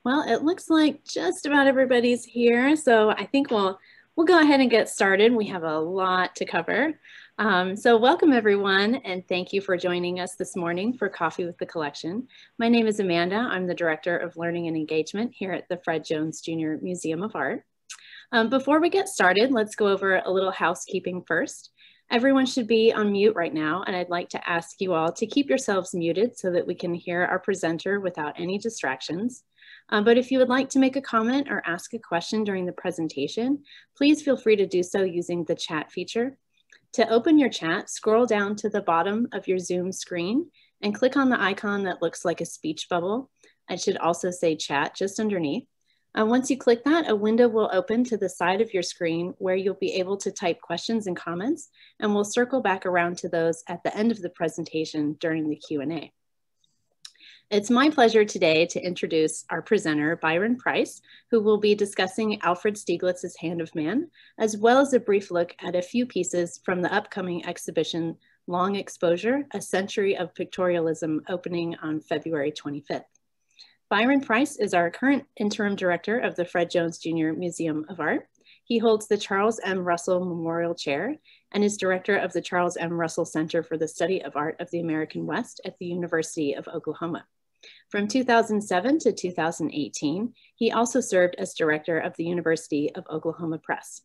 Well, it looks like just about everybody's here, so I think we'll go ahead and get started. We have a lot to cover. So welcome everyone, and thank you for joining us this morning for Coffee with the Collection. My name is Amanda. I'm the Director of Learning and Engagement here at the Fred Jones Jr. Museum of Art. Before we get started, let's go over a little housekeeping first. Everyone should be on mute right now, and I'd like to ask you all to keep yourselves muted so that we can hear our presenter without any distractions. But if you would like to make a comment or ask a question during the presentation, please feel free to do so using the chat feature. To open your chat, scroll down to the bottom of your Zoom screen and click on the icon that looks like a speech bubble. It should also say chat just underneath. Once you click that, a window will open to the side of your screen where you'll be able to type questions and comments, and we'll circle back around to those at the end of the presentation during the Q&A. It's my pleasure today to introduce our presenter, Byron Price, who will be discussing Alfred Stieglitz's Hand of Man, as well as a brief look at a few pieces from the upcoming exhibition, Long Exposure, A Century of Pictorialism, opening on February 25th. Byron Price is our current interim director of the Fred Jones Jr. Museum of Art. He holds the Charles M. Russell Memorial Chair and is director of the Charles M. Russell Center for the Study of Art of the American West at the University of Oklahoma. From 2007 to 2018, he also served as director of the University of Oklahoma Press.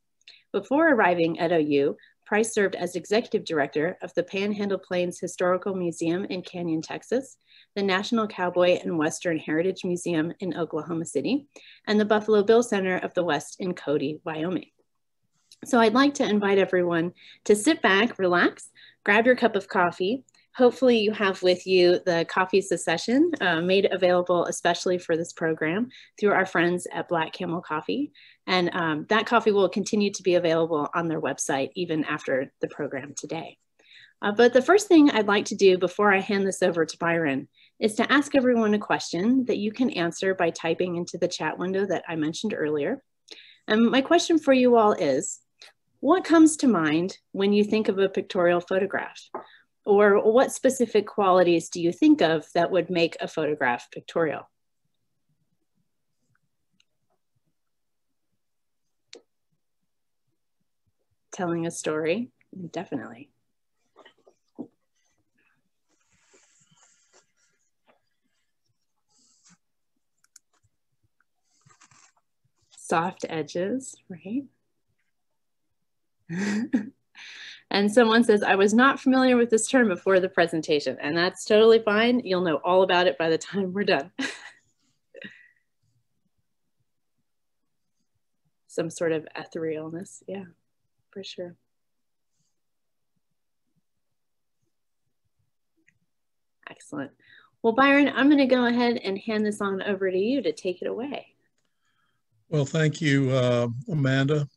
Before arriving at OU, Price served as executive director of the Panhandle Plains Historical Museum in Canyon, Texas, the National Cowboy and Western Heritage Museum in Oklahoma City, and the Buffalo Bill Center of the West in Cody, Wyoming. So I'd like to invite everyone to sit back, relax, grab your cup of coffee. Hopefully you have with you the coffee secession made available especially for this program through our friends at Black Camel Coffee. And that coffee will continue to be available on their website even after the program today. But the first thing I'd like to do before I hand this over to Byron is to ask everyone a question that you can answer by typing into the chat window that I mentioned earlier. And my question for you all is, what comes to mind when you think of a pictorial photograph? Or what specific qualities do you think of that would make a photograph pictorial? Telling a story, definitely. Soft edges, right? And someone says, I was not familiar with this term before the presentation, and that's totally fine. You'll know all about it by the time we're done. Some sort of etherealness, yeah, for sure. Excellent. Well, Byron, I'm going to go ahead and hand this on over to you to take it away. Well, thank you, Amanda.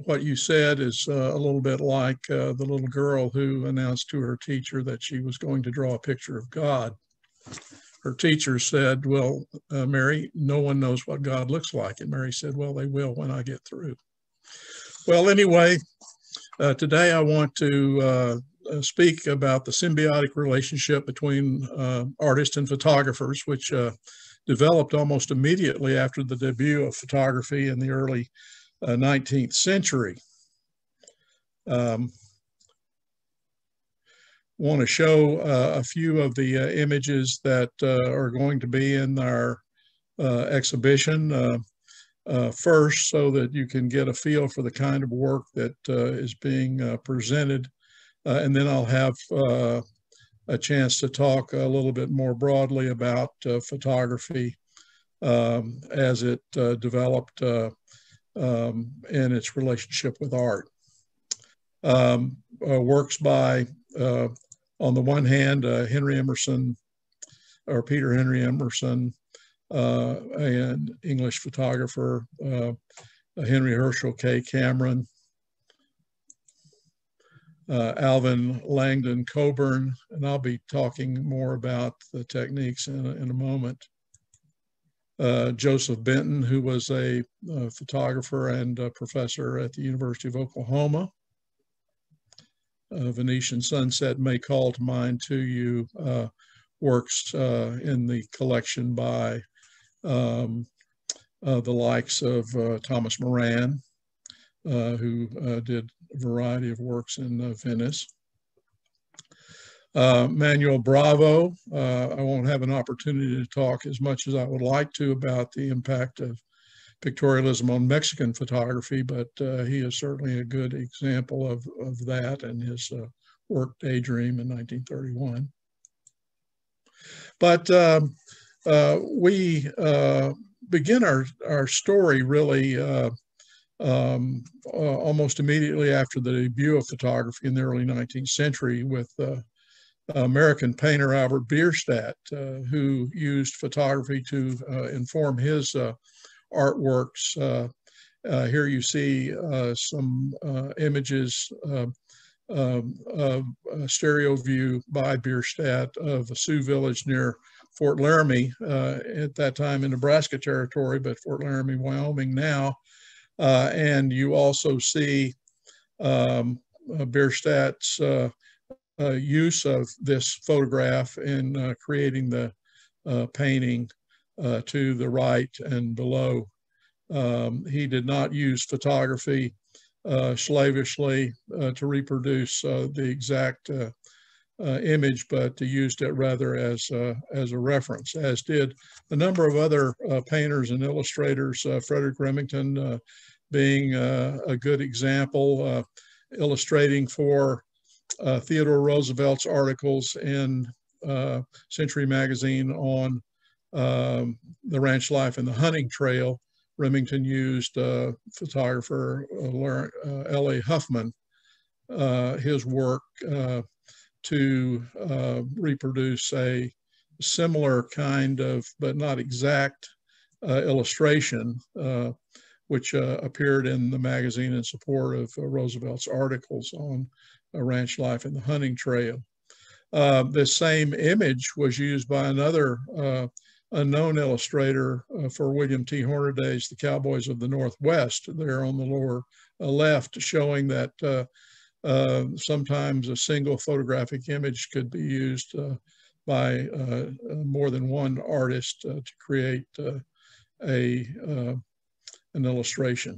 What you said is a little bit like the little girl who announced to her teacher that she was going to draw a picture of God. Her teacher said, well, Mary, no one knows what God looks like. And Mary said, well, they will when I get through. Well, anyway, today I want to speak about the symbiotic relationship between artists and photographers, which developed almost immediately after the debut of photography in the early 19th century. Want to show a few of the images that are going to be in our exhibition first, so that you can get a feel for the kind of work that is being presented. And then I'll have a chance to talk a little bit more broadly about photography as it developed in its relationship with art. Works by, on the one hand, Henry Emerson, or Peter Henry Emerson, an English photographer, Henry Herschel K. Cameron, Alvin Langdon Coburn, and I'll be talking more about the techniques in a moment. Joseph Benton, who was a photographer and a professor at the University of Oklahoma. Venetian Sunset may call to mind to you works in the collection by the likes of Thomas Moran, who did a variety of works in Venice. Manuel Bravo, I won't have an opportunity to talk as much as I would like to about the impact of pictorialism on Mexican photography, but he is certainly a good example of that and his work Daydream in 1931. But we begin our story really almost immediately after the debut of photography in the early 19th century with American painter Albert Bierstadt, who used photography to inform his artworks. Here you see some images of a stereo view by Bierstadt of a Sioux village near Fort Laramie, at that time in Nebraska Territory, but Fort Laramie, Wyoming now. And you also see Bierstadt's use of this photograph in creating the painting to the right and below. He did not use photography slavishly to reproduce the exact image, but used it rather as a reference, as did a number of other painters and illustrators, Frederick Remington being a good example, illustrating for Theodore Roosevelt's articles in Century magazine on the ranch life and the hunting trail. Remington used photographer L.A. Huffman, his work to reproduce a similar kind of, but not exact, illustration, which appeared in the magazine in support of Roosevelt's articles on ranch life and the hunting trail. This same image was used by another unknown illustrator for William T. Hornaday's The Cowboys of the Northwest, there on the lower left, showing that sometimes a single photographic image could be used by more than one artist to create an illustration.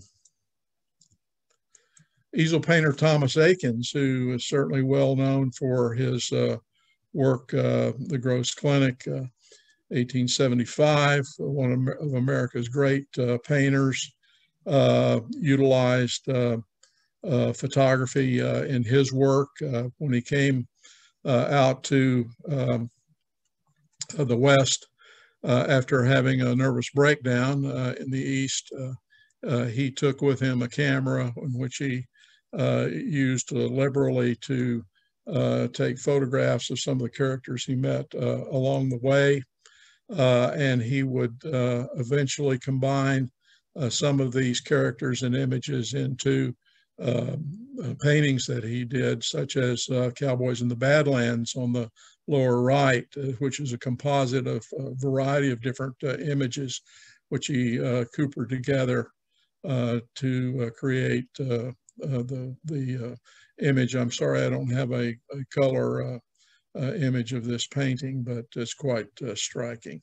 Easel painter Thomas Akins, who is certainly well known for his work, The Gross Clinic, 1875, one of America's great painters, utilized photography in his work. When he came out to the West after having a nervous breakdown in the East, he took with him a camera in which he used liberally to take photographs of some of the characters he met along the way. And he would eventually combine some of these characters and images into paintings that he did, such as Cowboys in the Badlands on the lower right, which is a composite of a variety of different images, which he coopered together to create the image. I'm sorry, I don't have a color image of this painting, but it's quite striking.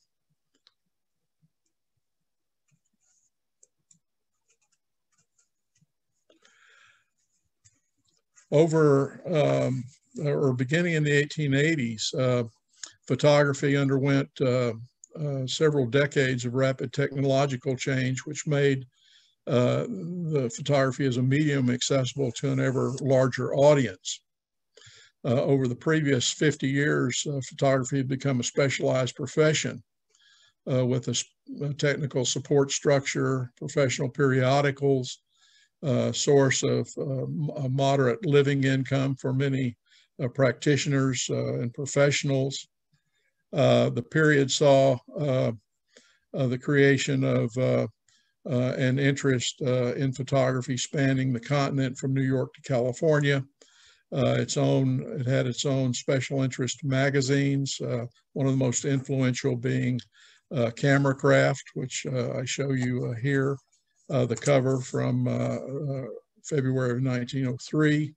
Over or beginning in the 1880s, photography underwent several decades of rapid technological change, which made the photography as a medium accessible to an ever larger audience. Over the previous 50 years, photography had become a specialized profession with a technical support structure, professional periodicals, source of a moderate living income for many practitioners and professionals. The period saw the creation of an interest in photography spanning the continent from New York to California. It had its own special interest magazines, one of the most influential being Camera Craft, which I show you here, the cover from February of 1903.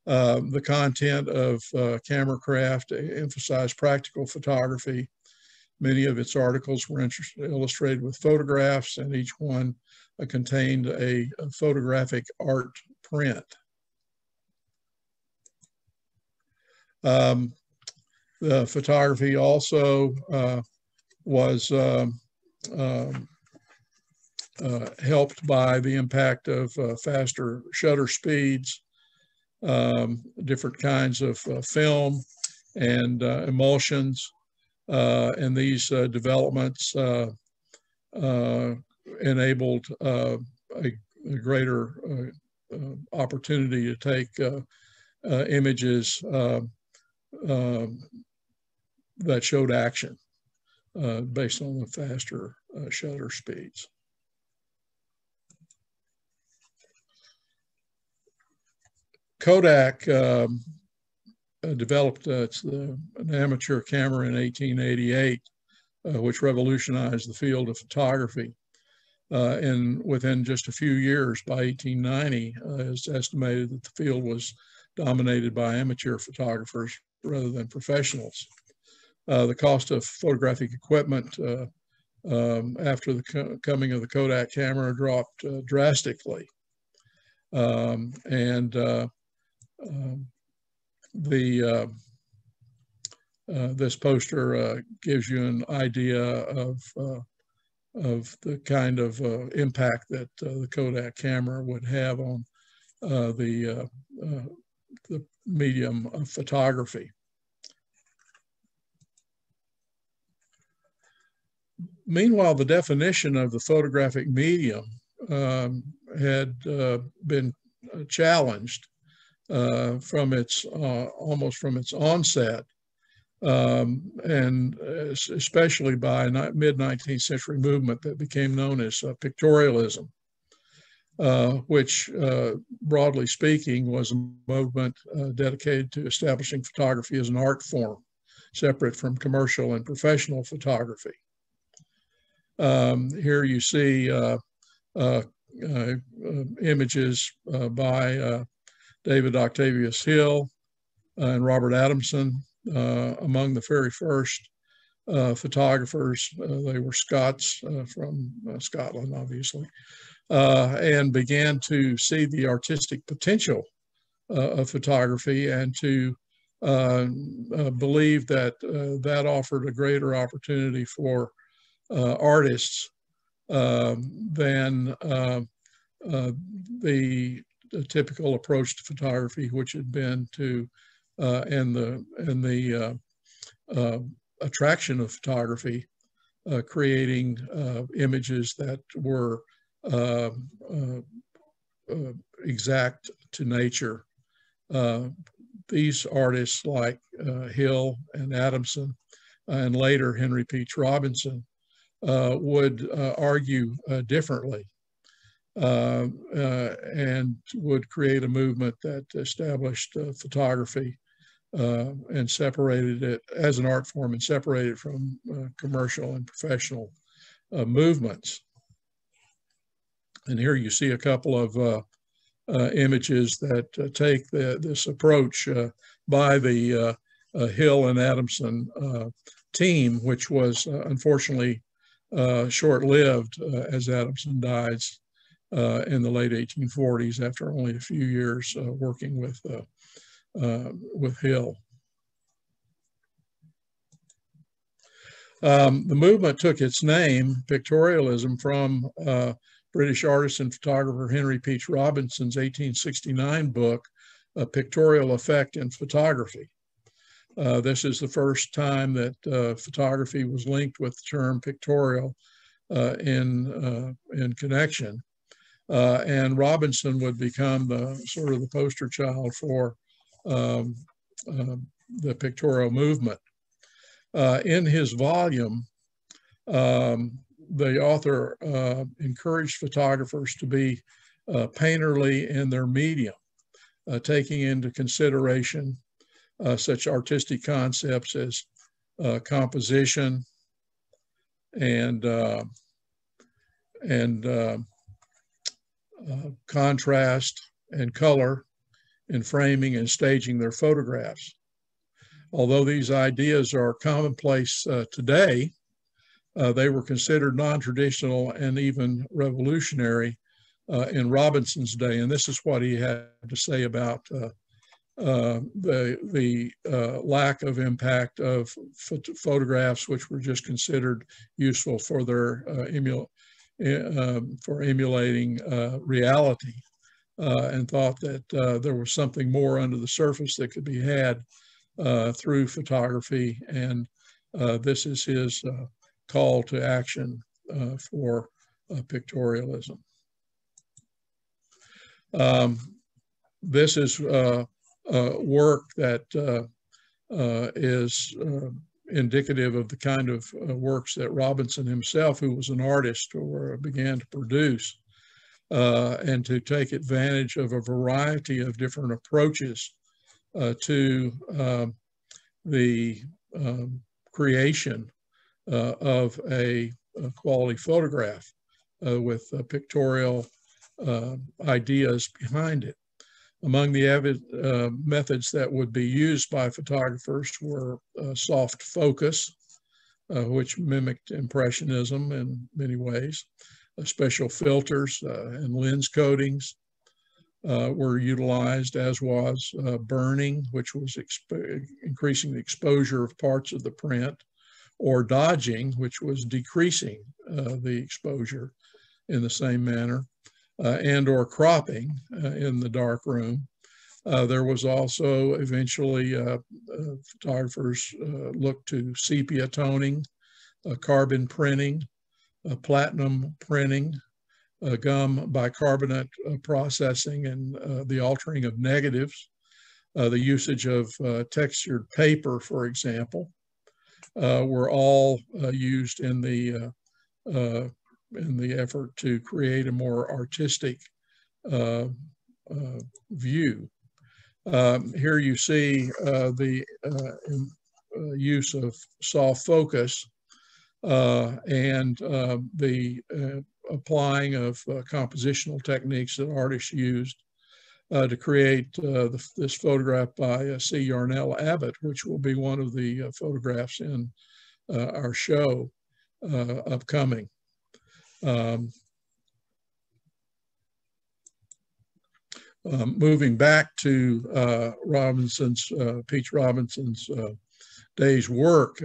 The content of Camera Craft emphasized practical photography. Many of its articles were illustrated with photographs, and each one contained a photographic art print. The photography also was helped by the impact of faster shutter speeds, different kinds of film and emulsions, and these developments enabled a greater opportunity to take images that showed action based on the faster shutter speeds. Kodak developed an amateur camera in 1888, which revolutionized the field of photography. And within just a few years, by 1890, it's estimated that the field was dominated by amateur photographers rather than professionals. The cost of photographic equipment after the coming of the Kodak camera dropped drastically. This poster gives you an idea of the kind of impact that the Kodak camera would have on the medium of photography. Meanwhile, the definition of the photographic medium had been challenged from its almost from its onset, and especially by a mid-19th century movement that became known as pictorialism, which broadly speaking was a movement dedicated to establishing photography as an art form, separate from commercial and professional photography. Here you see images by David Octavius Hill and Robert Adamson, among the very first photographers. They were Scots from Scotland, obviously, and began to see the artistic potential of photography and to believe that that offered a greater opportunity for artists than the typical approach to photography, which had been to and the attraction of photography, creating images that were exact to nature. These artists like Hill and Adamson, and later Henry Peach Robinson, would argue differently and would create a movement that established photography and separated it as an art form and separated it from commercial and professional movements. And here you see a couple of images that take this approach by the Hill and Adamson team, which was unfortunately short-lived as Adamson dies in the late 1840s after only a few years working with Hill. The movement took its name, pictorialism, from British artist and photographer Henry Peach Robinson's 1869 book, A Pictorial Effect in Photography. This is the first time that photography was linked with the term pictorial in connection. And Robinson would become the sort of the poster child for the pictorial movement. In his volume, the author encouraged photographers to be painterly in their medium, taking into consideration such artistic concepts as composition and contrast and color in framing and staging their photographs. Although these ideas are commonplace today, they were considered non-traditional and even revolutionary in Robinson's day. And this is what he had to say about the lack of impact of photographs, which were just considered useful for their emulating reality, and thought that there was something more under the surface that could be had through photography. And this is his call to action for pictorialism. This is work that is indicative of the kind of works that Robinson himself, who was an artist, began to produce, and to take advantage of a variety of different approaches to the creation of a quality photograph with pictorial ideas behind it. Among the methods that would be used by photographers were soft focus, which mimicked Impressionism in many ways. Special filters and lens coatings were utilized, as was burning, which was increasing the exposure of parts of the print, or dodging, which was decreasing the exposure in the same manner, and or cropping in the dark room. There was also eventually photographers looked to sepia toning, carbon printing, platinum printing, gum bicarbonate processing, and the altering of negatives. The usage of textured paper, for example, were all used in the effort to create a more artistic view. Here you see the use of soft focus and the applying of compositional techniques that artists used to create this photograph by C. Yarnell Abbott, which will be one of the photographs in our show upcoming. Moving back to Peach Robinson's day's work,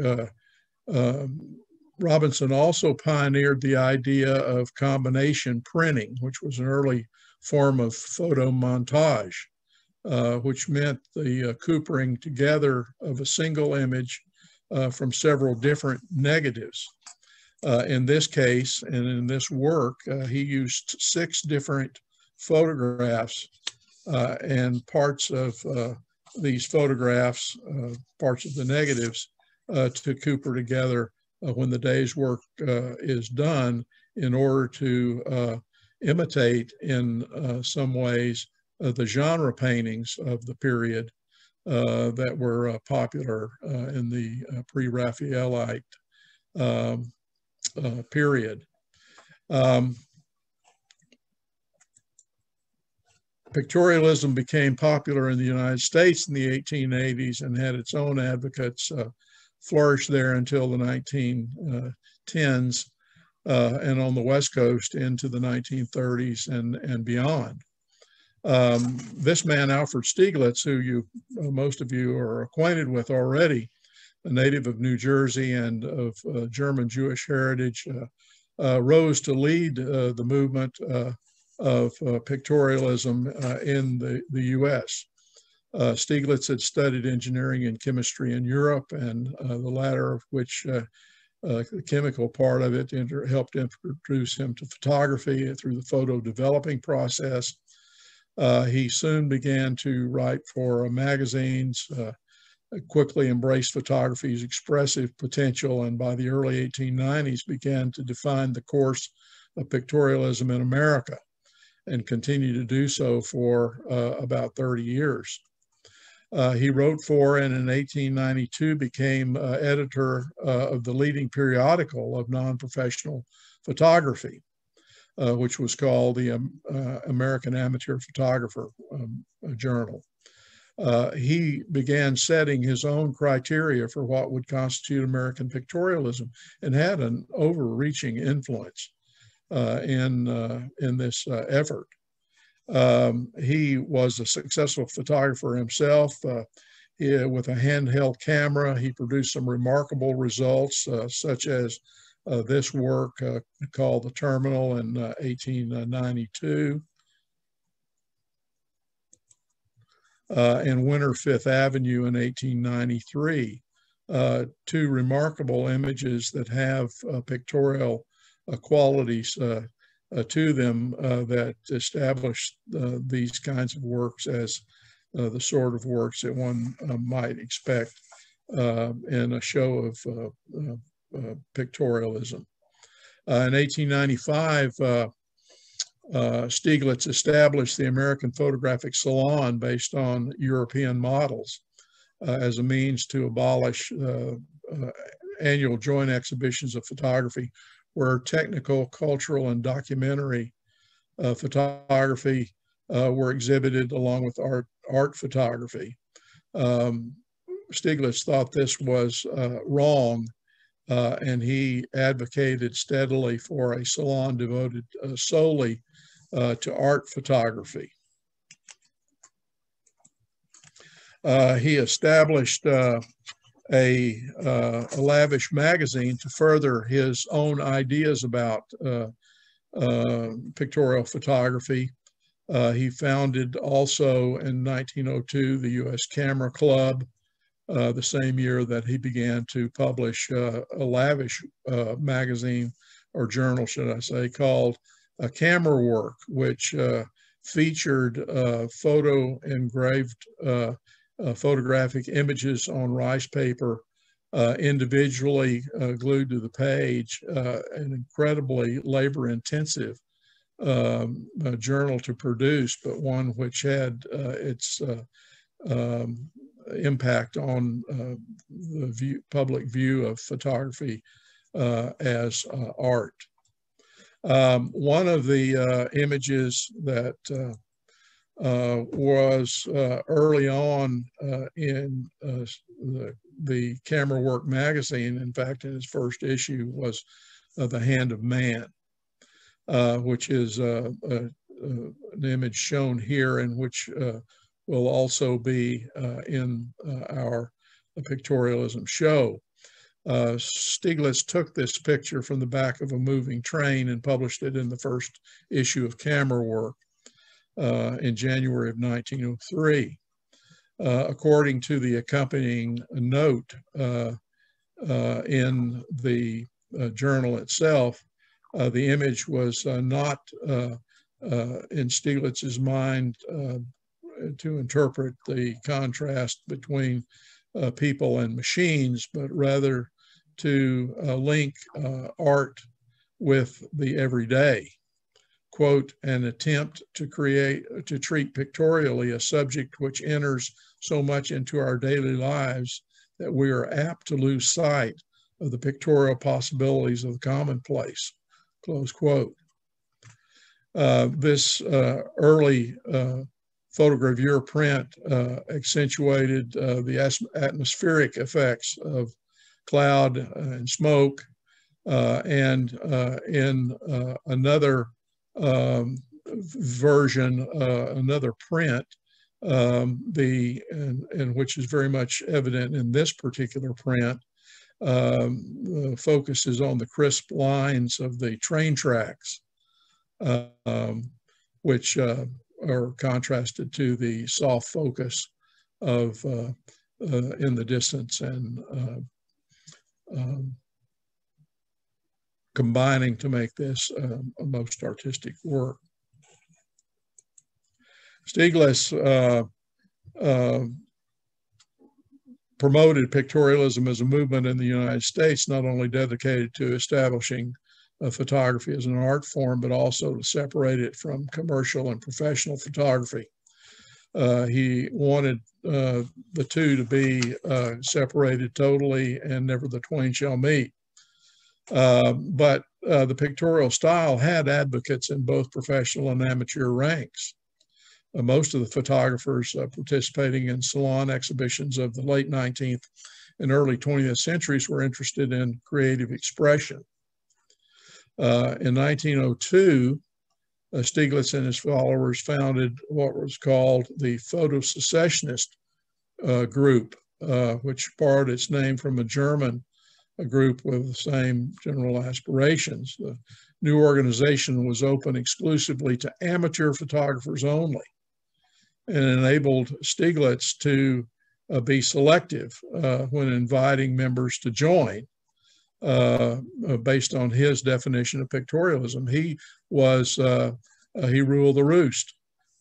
Robinson also pioneered the idea of combination printing, which was an early form of photo montage, which meant the coopering together of a single image from several different negatives. In this case, and in this work, he used 6 different photographs, and parts of these photographs, parts of the negatives, to cooper together when the day's work is done, in order to imitate in some ways the genre paintings of the period that were popular in the pre-Raphaelite period. Pictorialism became popular in the United States in the 1880s and had its own advocates, flourished there until the 1910s, and on the West Coast into the 1930s and beyond. This man, Alfred Stieglitz, who most of you are acquainted with already, a native of New Jersey and of German Jewish heritage, rose to lead the movement of pictorialism in the US. Stieglitz had studied engineering and chemistry in Europe, and the latter of which, the chemical part of it, helped introduce him to photography through the photo developing process. He soon began to write for magazines, quickly embraced photography's expressive potential, and by the early 1890s began to define the course of pictorialism in America, and continued to do so for about 30 years. He wrote for, and in 1892 became editor of the leading periodical of non-professional photography, which was called the American Amateur Photographer Journal. he began setting his own criteria for what would constitute American pictorialism and had an overreaching influence in this effort. He was a successful photographer himself. With a handheld camera, he produced some remarkable results, such as this work called The Terminal in 1892, and Winter Fifth Avenue in 1893. Two remarkable images that have pictorial qualities to them that establish these kinds of works as the sort of works that one might expect in a show of pictorialism. In 1895, Stieglitz established the American Photographic Salon based on European models as a means to abolish annual joint exhibitions of photography, where technical, cultural, and documentary photography were exhibited along with art photography. Stieglitz thought this was wrong, and he advocated steadily for a salon devoted solely to art photography. He established a lavish magazine to further his own ideas about pictorial photography. He founded also in 1902 the U.S. Camera Club, the same year that he began to publish a lavish magazine, or journal, should I say, called Camera Work, which featured engraved photographic images on rice paper, individually glued to the page, an incredibly labor-intensive journal to produce, but one which had its impact on the public view of photography as art. One of the images that was early on in the Camera Work magazine, in fact, in its first issue, was The Hand of Man, which is an image shown here, and which will also be in our pictorialism show. Stieglitz took this picture from the back of a moving train and published it in the first issue of Camera Work in January of 1903. According to the accompanying note in the journal itself, the image was not in Stieglitz's mind to interpret the contrast between people and machines, but rather to link art with the everyday. Quote, an attempt to treat pictorially a subject which enters so much into our daily lives that we are apt to lose sight of the pictorial possibilities of the commonplace, close quote. This early photogravure print accentuated the atmospheric effects of cloud and smoke, and in another version, another print, and which is very much evident in this particular print, focuses on the crisp lines of the train tracks, which are contrasted to the soft focus of in the distance, and combining to make this a most artistic work. Stieglitz promoted pictorialism as a movement in the United States, not only dedicated to establishing photography as an art form, but also to separate it from commercial and professional photography. He wanted the two to be separated totally, and never the twain shall meet. But the pictorial style had advocates in both professional and amateur ranks. Most of the photographers participating in salon exhibitions of the late 19th and early 20th centuries were interested in creative expression. In 1902, Stieglitz and his followers founded what was called the Photo-Secessionist group, which borrowed its name from a German group with the same general aspirations. The new organization was open exclusively to amateur photographers only, and enabled Stieglitz to be selective when inviting members to join based on his definition of pictorialism. He ruled the roost.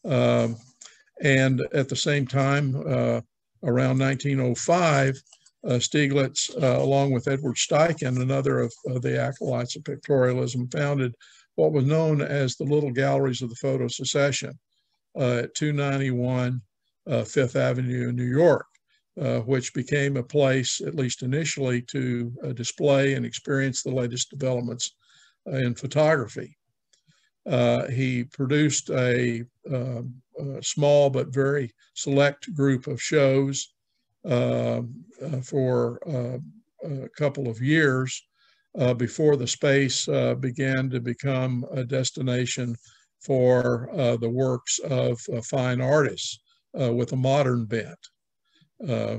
And at the same time, around 1905, Stieglitz, along with Edward Steichen, another of the acolytes of pictorialism, founded what was known as the Little Galleries of the Photo Secession at 291 Fifth Avenue in New York, which became a place, at least initially, to display and experience the latest developments in photography. He produced a small but very select group of shows for a couple of years before the space began to become a destination for the works of fine artists with a modern bent,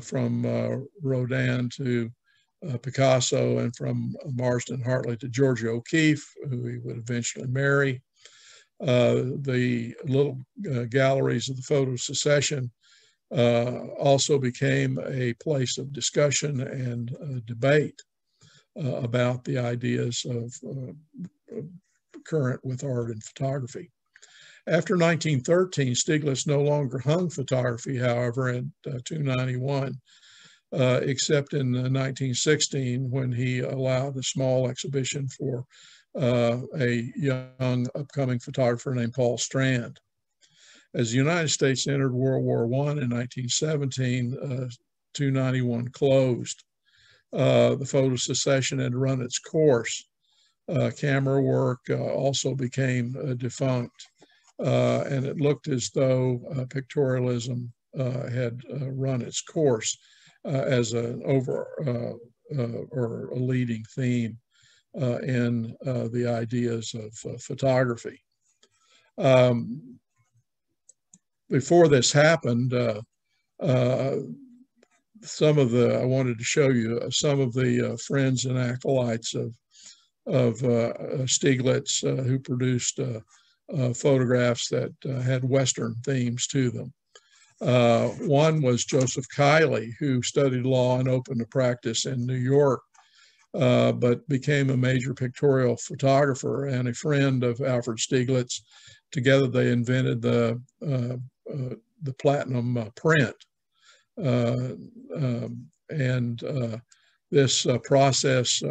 from Rodin to Picasso, and from Marsden Hartley to Georgia O'Keeffe, who he would eventually marry. The little galleries of the Photo Secession also became a place of discussion and debate about the ideas of current with art and photography. After 1913, Stieglitz no longer hung photography, however, at 291, except in 1916 when he allowed a small exhibition for a young upcoming photographer named Paul Strand. As the United States entered World War I in 1917, 291 closed. The Photo Secession had run its course. Camera work also became defunct, and it looked as though pictorialism had run its course as an or a leading theme in the ideas of photography. Before this happened, I wanted to show you some of the friends and acolytes of Stieglitz who produced photographs that had Western themes to them. One was Joseph Kiley, who studied law and opened a practice in New York, but became a major pictorial photographer and a friend of Alfred Stieglitz. Together they invented the platinum print. This process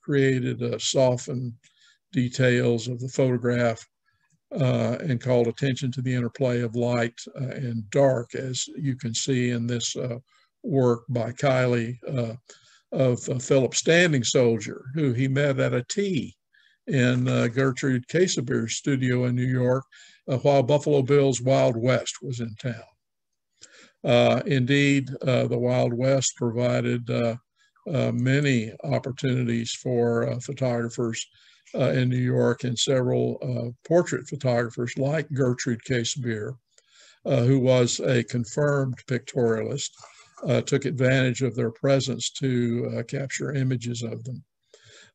created softened details of the photograph and called attention to the interplay of light and dark, as you can see in this work by Kiley of Philip Standing Soldier, who he met at a tea in Gertrude Casebeer's studio in New York while Buffalo Bill's Wild West was in town. Indeed, the Wild West provided many opportunities for photographers in New York, and several portrait photographers like Gertrude Casebeer, who was a confirmed pictorialist, took advantage of their presence to capture images of them.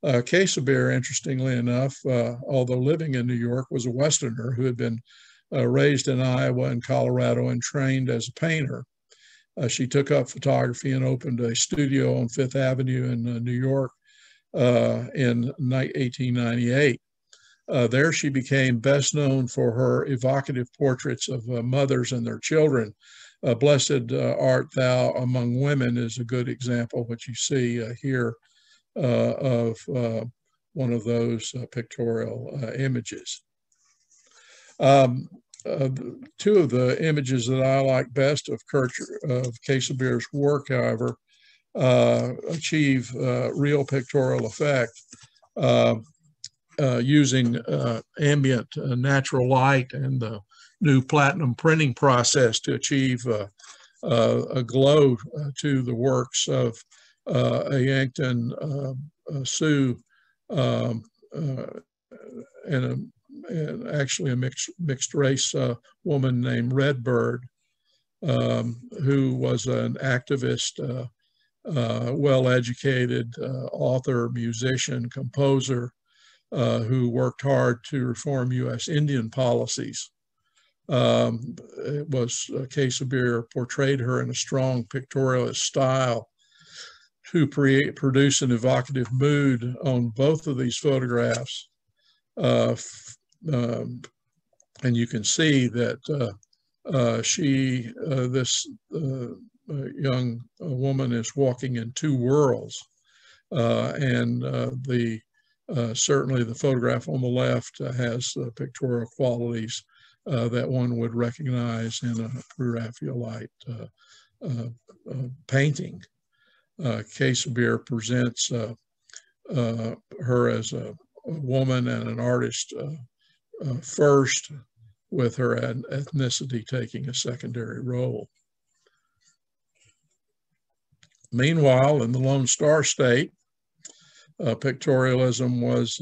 Casebeer, interestingly enough, although living in New York, was a Westerner who had been raised in Iowa and Colorado and trained as a painter. She took up photography and opened a studio on Fifth Avenue in New York in 1898. There she became best known for her evocative portraits of mothers and their children. Blessed Art Thou Among Women is a good example, which you see here of one of those pictorial images. Two of the images that I like best of Casebeer's work, however, achieve real pictorial effect using ambient natural light and the new platinum printing process to achieve a glow to the works of a Yankton Sioux and actually a mixed race woman named Redbird, who was an activist, well-educated author, musician, composer, who worked hard to reform U.S. Indian policies. It was Case Beer portrayed her in a strong pictorialist style to produce an evocative mood on both of these photographs. And you can see that this young woman is walking in two worlds. Certainly the photograph on the left has pictorial qualities that one would recognize in a Pre-Raphaelite painting. Case Beer presents her as a woman and an artist first, with her ethnicity taking a secondary role. Meanwhile, in the Lone Star State, pictorialism was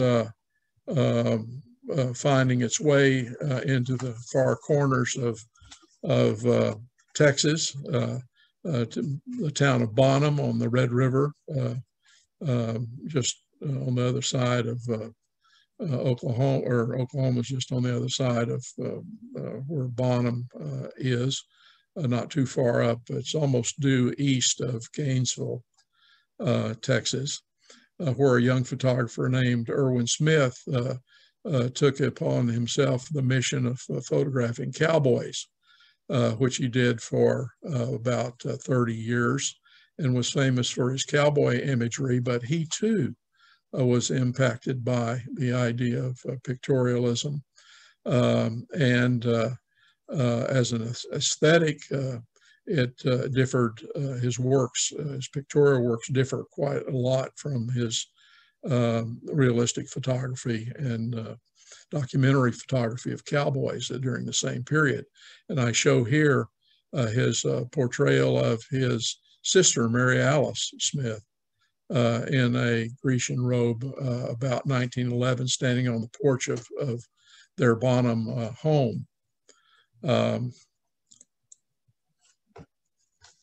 finding its way into the far corners of Texas, to the town of Bonham on the Red River, just on the other side of Oklahoma, or Oklahoma's just on the other side of where Bonham is, not too far up. It's almost due east of Gainesville, Texas, where a young photographer named Irwin Smith took upon himself the mission of photographing cowboys, which he did for about 30 years and was famous for his cowboy imagery, but he too was impacted by the idea of pictorialism. As an aesthetic, it differed, his works, his pictorial works differ quite a lot from his realistic photography and documentary photography of cowboys during the same period. And I show here his portrayal of his sister, Mary Alice Smith, in a Grecian robe about 1911, standing on the porch of their Bonham home.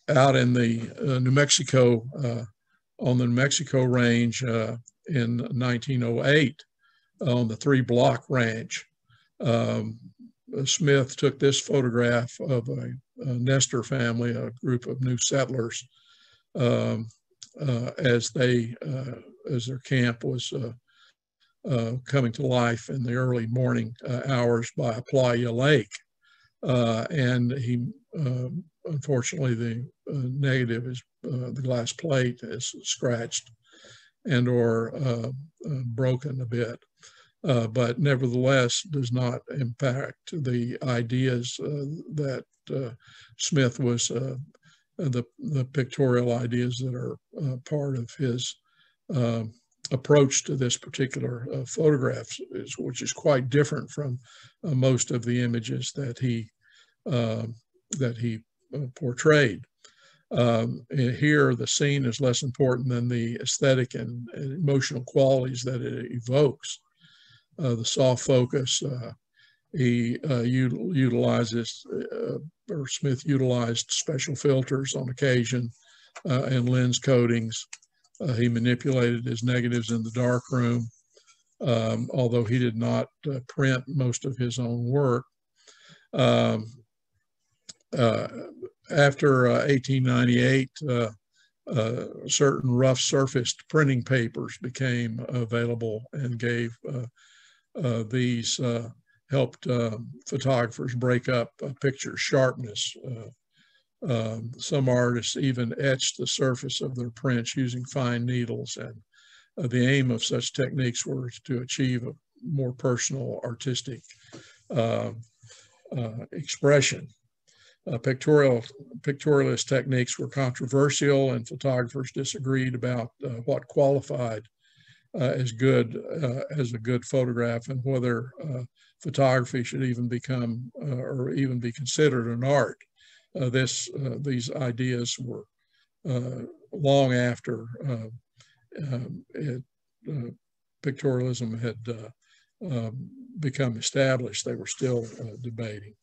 Out in the New Mexico, on the New Mexico range in 1908, on the 3 Block Ranch, Smith took this photograph of a Nestor family, a group of new settlers, as their camp was coming to life in the early morning hours by Playa Lake. And he, unfortunately, the negative is the glass plate is scratched and or broken a bit, but nevertheless does not impact the ideas that Smith was, the pictorial ideas that are part of his approach to this particular photograph, which is quite different from most of the images that he portrayed. Here, the scene is less important than the aesthetic and emotional qualities that it evokes. The soft focus, he utilizes, or Smith utilized special filters on occasion and lens coatings. He manipulated his negatives in the darkroom, although he did not print most of his own work. After 1898, certain rough surfaced printing papers became available and gave these helped photographers break up picture sharpness. Some artists even etched the surface of their prints using fine needles, and the aim of such techniques was to achieve a more personal artistic expression. Pictorialist techniques were controversial, and photographers disagreed about what qualified as good as a good photograph, and whether photography should even become or even be considered an art. These ideas were long after pictorialism had become established. They were still debating.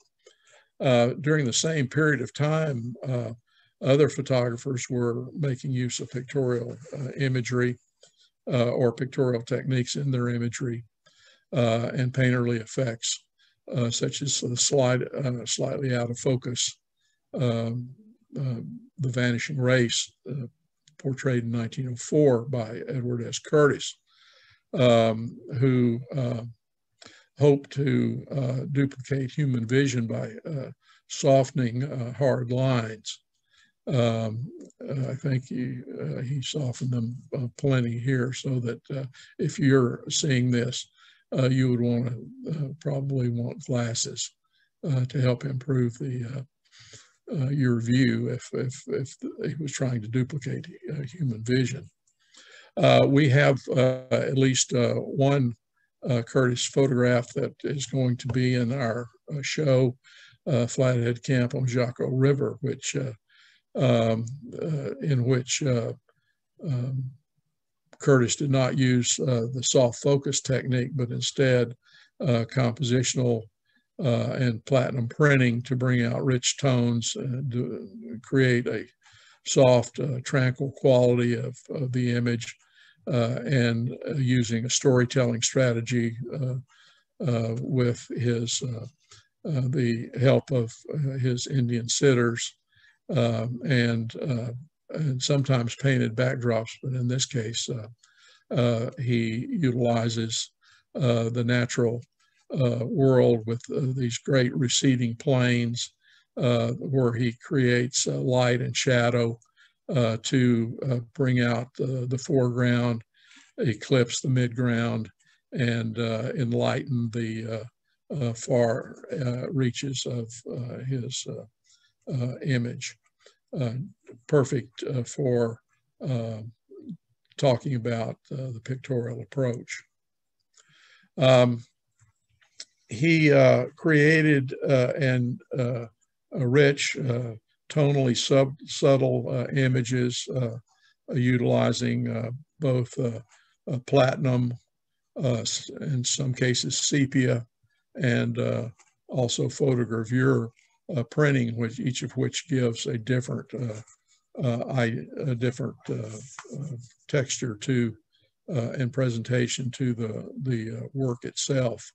During the same period of time, other photographers were making use of pictorial imagery or pictorial techniques in their imagery and painterly effects, such as the slightly out of focus, The Vanishing Race, portrayed in 1904 by Edward S. Curtis, who hoped to duplicate human vision by softening hard lines. I think he softened them plenty here, so that if you're seeing this, you would want to probably want glasses to help improve your view if he was trying to duplicate human vision. We have at least one Curtis photograph that is going to be in our show, Flathead Camp on Jaco River, which in which Curtis did not use the soft focus technique, but instead compositional and platinum printing to bring out rich tones and to create a soft, tranquil quality of the image, and using a storytelling strategy with the help of his Indian sitters, and sometimes painted backdrops, but in this case, he utilizes the natural world with these great receding plains, where he creates light and shadow to bring out the foreground, eclipse the midground, and enlighten the far reaches of his image. Perfect for talking about the pictorial approach. He created a rich, tonally subtle images, utilizing both platinum, in some cases sepia, and also photogravure printing, each of which gives a different texture to and presentation to the work itself.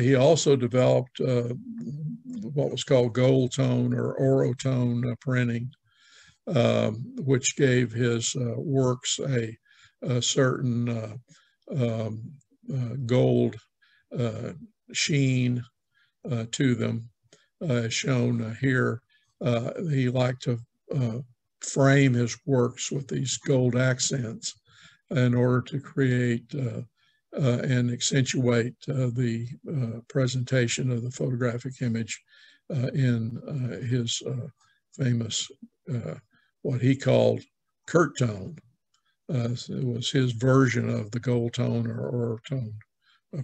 He also developed what was called gold tone or orotone printing, which gave his works a certain gold sheen to them, shown here. He liked to frame his works with these gold accents in order to create and accentuate the presentation of the photographic image in his famous, what he called Kurt tone. It was his version of the gold tone or tone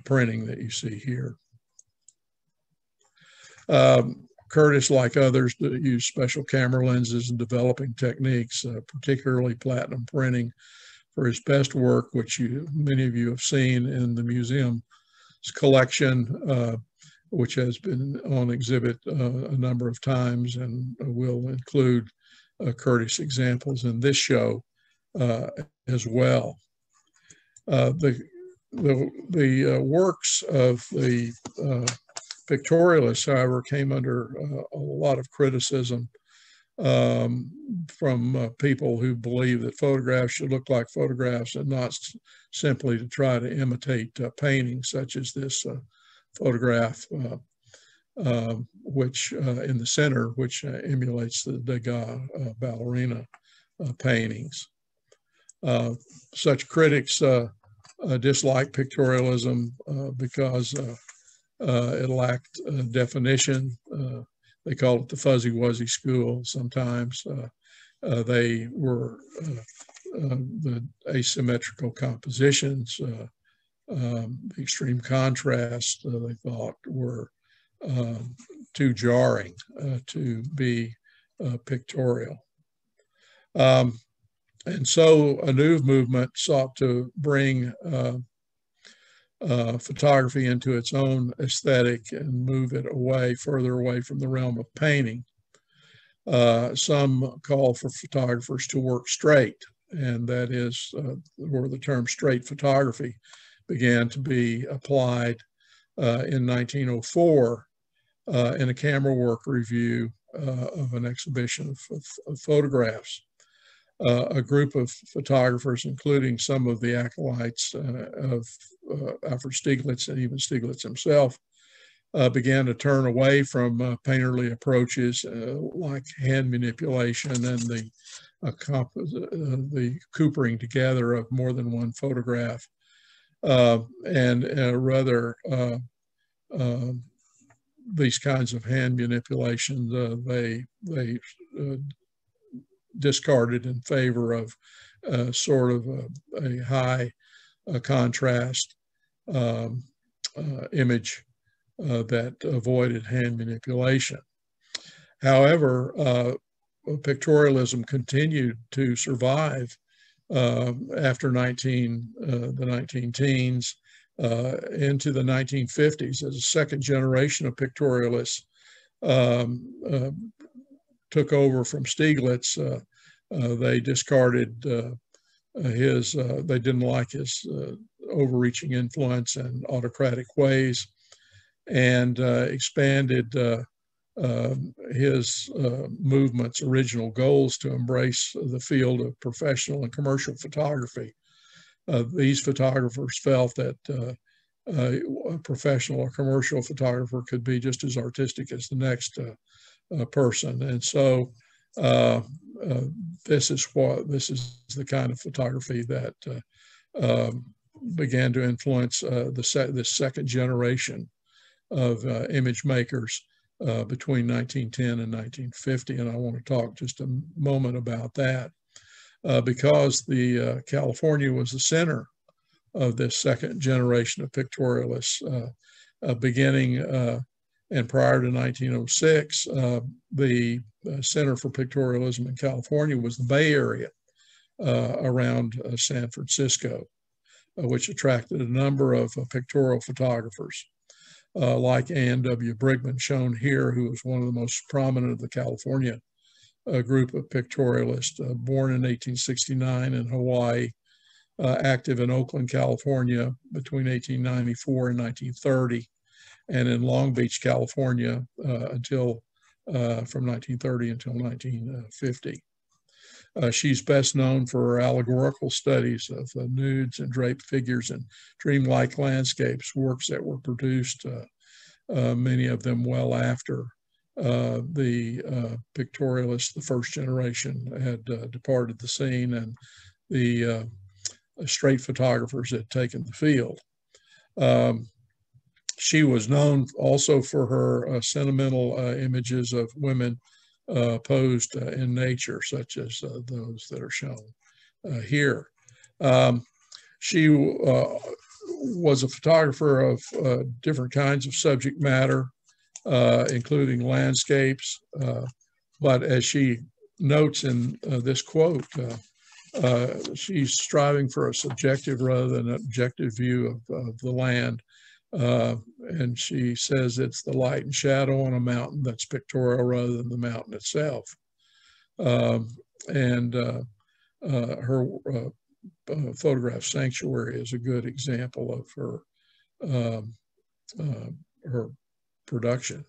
printing that you see here. Curtis, like others, used special camera lenses and developing techniques, particularly platinum printing, for his best work, which many of you have seen in the museum's collection, which has been on exhibit a number of times, and will include Curtis examples in this show as well. The works of the pictorialists, however, came under a lot of criticism from people who believe that photographs should look like photographs and not simply to try to imitate paintings, such as this photograph, which in the center, which emulates the Degas ballerina paintings. Such critics dislike pictorialism because it lacked definition. They called it the fuzzy wuzzy school sometimes. They were the asymmetrical compositions, the extreme contrast, they thought were too jarring to be pictorial. And so a new movement sought to bring photography into its own aesthetic and move it further away from the realm of painting. Some call for photographers to work straight, and that is where the term straight photography began to be applied in 1904 in a camera work review of an exhibition of photographs. A group of photographers, including some of the acolytes of Alfred Stieglitz and even Stieglitz himself, began to turn away from painterly approaches like hand manipulation and the coopering together of more than one photograph, and rather these kinds of hand manipulations they discarded in favor of sort of a high contrast image that avoided hand manipulation. However, pictorialism continued to survive after the 19 teens into the 1950s as a second generation of pictorialists took over from Stieglitz. They discarded they didn't like his overreaching influence and autocratic ways, and expanded his movement's original goals to embrace the field of professional and commercial photography. These photographers felt that a professional or commercial photographer could be just as artistic as the next person, and so this is the kind of photography that began to influence this second generation of image makers between 1910 and 1950, and I want to talk just a moment about that because California was the center of this second generation of pictorialists, beginning and prior to 1906. The Center for Pictorialism in California was the Bay Area around San Francisco, which attracted a number of pictorial photographers. Like Ann W. Brigman, shown here, who was one of the most prominent of the California group of pictorialists, born in 1869 in Hawaii, active in Oakland, California between 1894 and 1930, and in Long Beach, California from 1930 until 1950. She's best known for her allegorical studies of nudes and draped figures and dreamlike landscapes, works that were produced, many of them well after the pictorialists, the first generation, had departed the scene and the straight photographers had taken the field. She was known also for her sentimental images of women posed in nature, such as those that are shown here. She was a photographer of different kinds of subject matter, including landscapes, but as she notes in this quote, she's striving for a subjective rather than an objective view of the land. And she says it's the light and shadow on a mountain that's pictorial rather than the mountain itself. Her photograph Sanctuary is a good example of her production.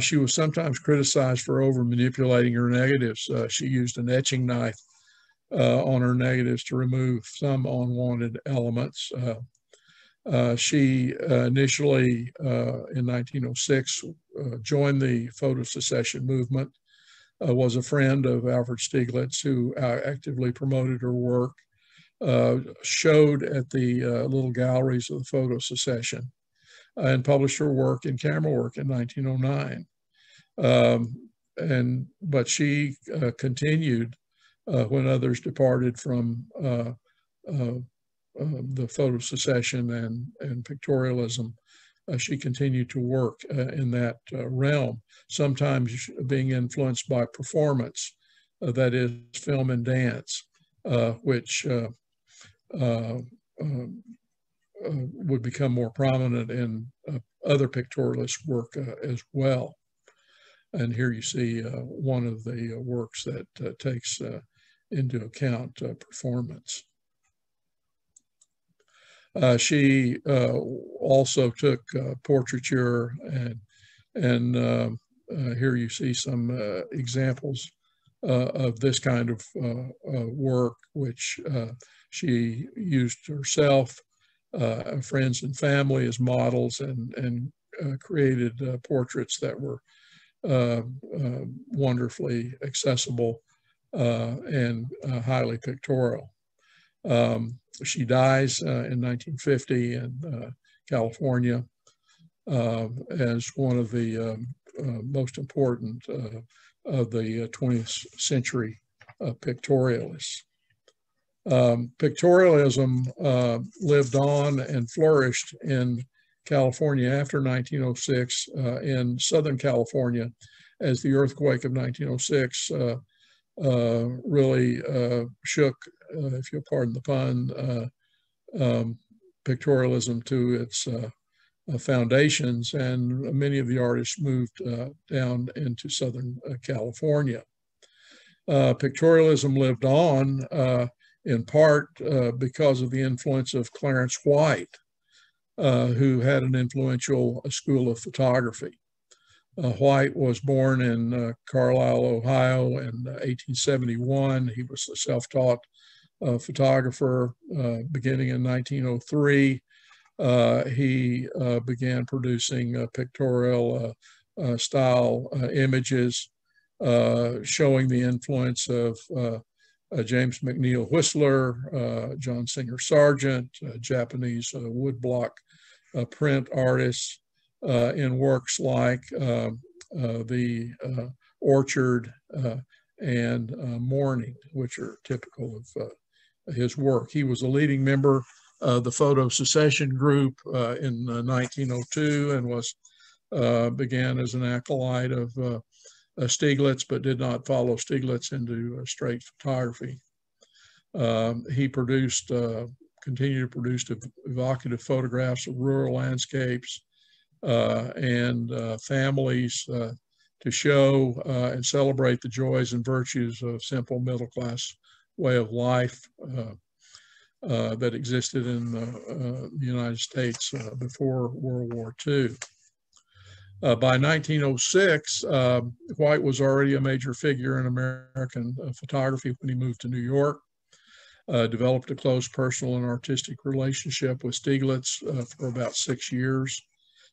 She was sometimes criticized for over manipulating her negatives. She used an etching knife on her negatives to remove some unwanted elements. She initially, in 1906, joined the photo secession movement, was a friend of Alfred Stieglitz, who actively promoted her work, showed at the little galleries of the photo secession, and published her work in Camera Work in 1909. But she continued when others departed from the photo secession and pictorialism, she continued to work in that realm, sometimes being influenced by performance, that is film and dance, which would become more prominent in other pictorialist work as well. And here you see one of the works that takes into account performance. She also took portraiture, and here you see some examples of this kind of work, which she used herself, friends and family as models, and created portraits that were wonderfully accessible and highly pictorial. She dies in 1950 in California as one of the most important of the 20th century pictorialists. Pictorialism lived on and flourished in California after 1906 in Southern California, as the earthquake of 1906 really shook, if you'll pardon the pun, pictorialism to its foundations, and many of the artists moved down into Southern California. Pictorialism lived on in part because of the influence of Clarence White, who had an influential school of photography. White was born in Carlisle, Ohio in 1871. He was a self-taught photographer. Beginning in 1903, he began producing pictorial style images, showing the influence of James McNeill Whistler, John Singer Sargent, Japanese woodblock print artists, in works like the Orchard and Morning, which are typical of his work. He was a leading member of the photo secession group in 1902 and was began as an acolyte of Stieglitz, but did not follow Stieglitz into straight photography. He produced, continued to produce evocative photographs of rural landscapes and families to show and celebrate the joys and virtues of simple middle-class way of life that existed in the United States before World War II. By 1906, White was already a major figure in American photography when he moved to New York, developed a close personal and artistic relationship with Stieglitz for about 6 years,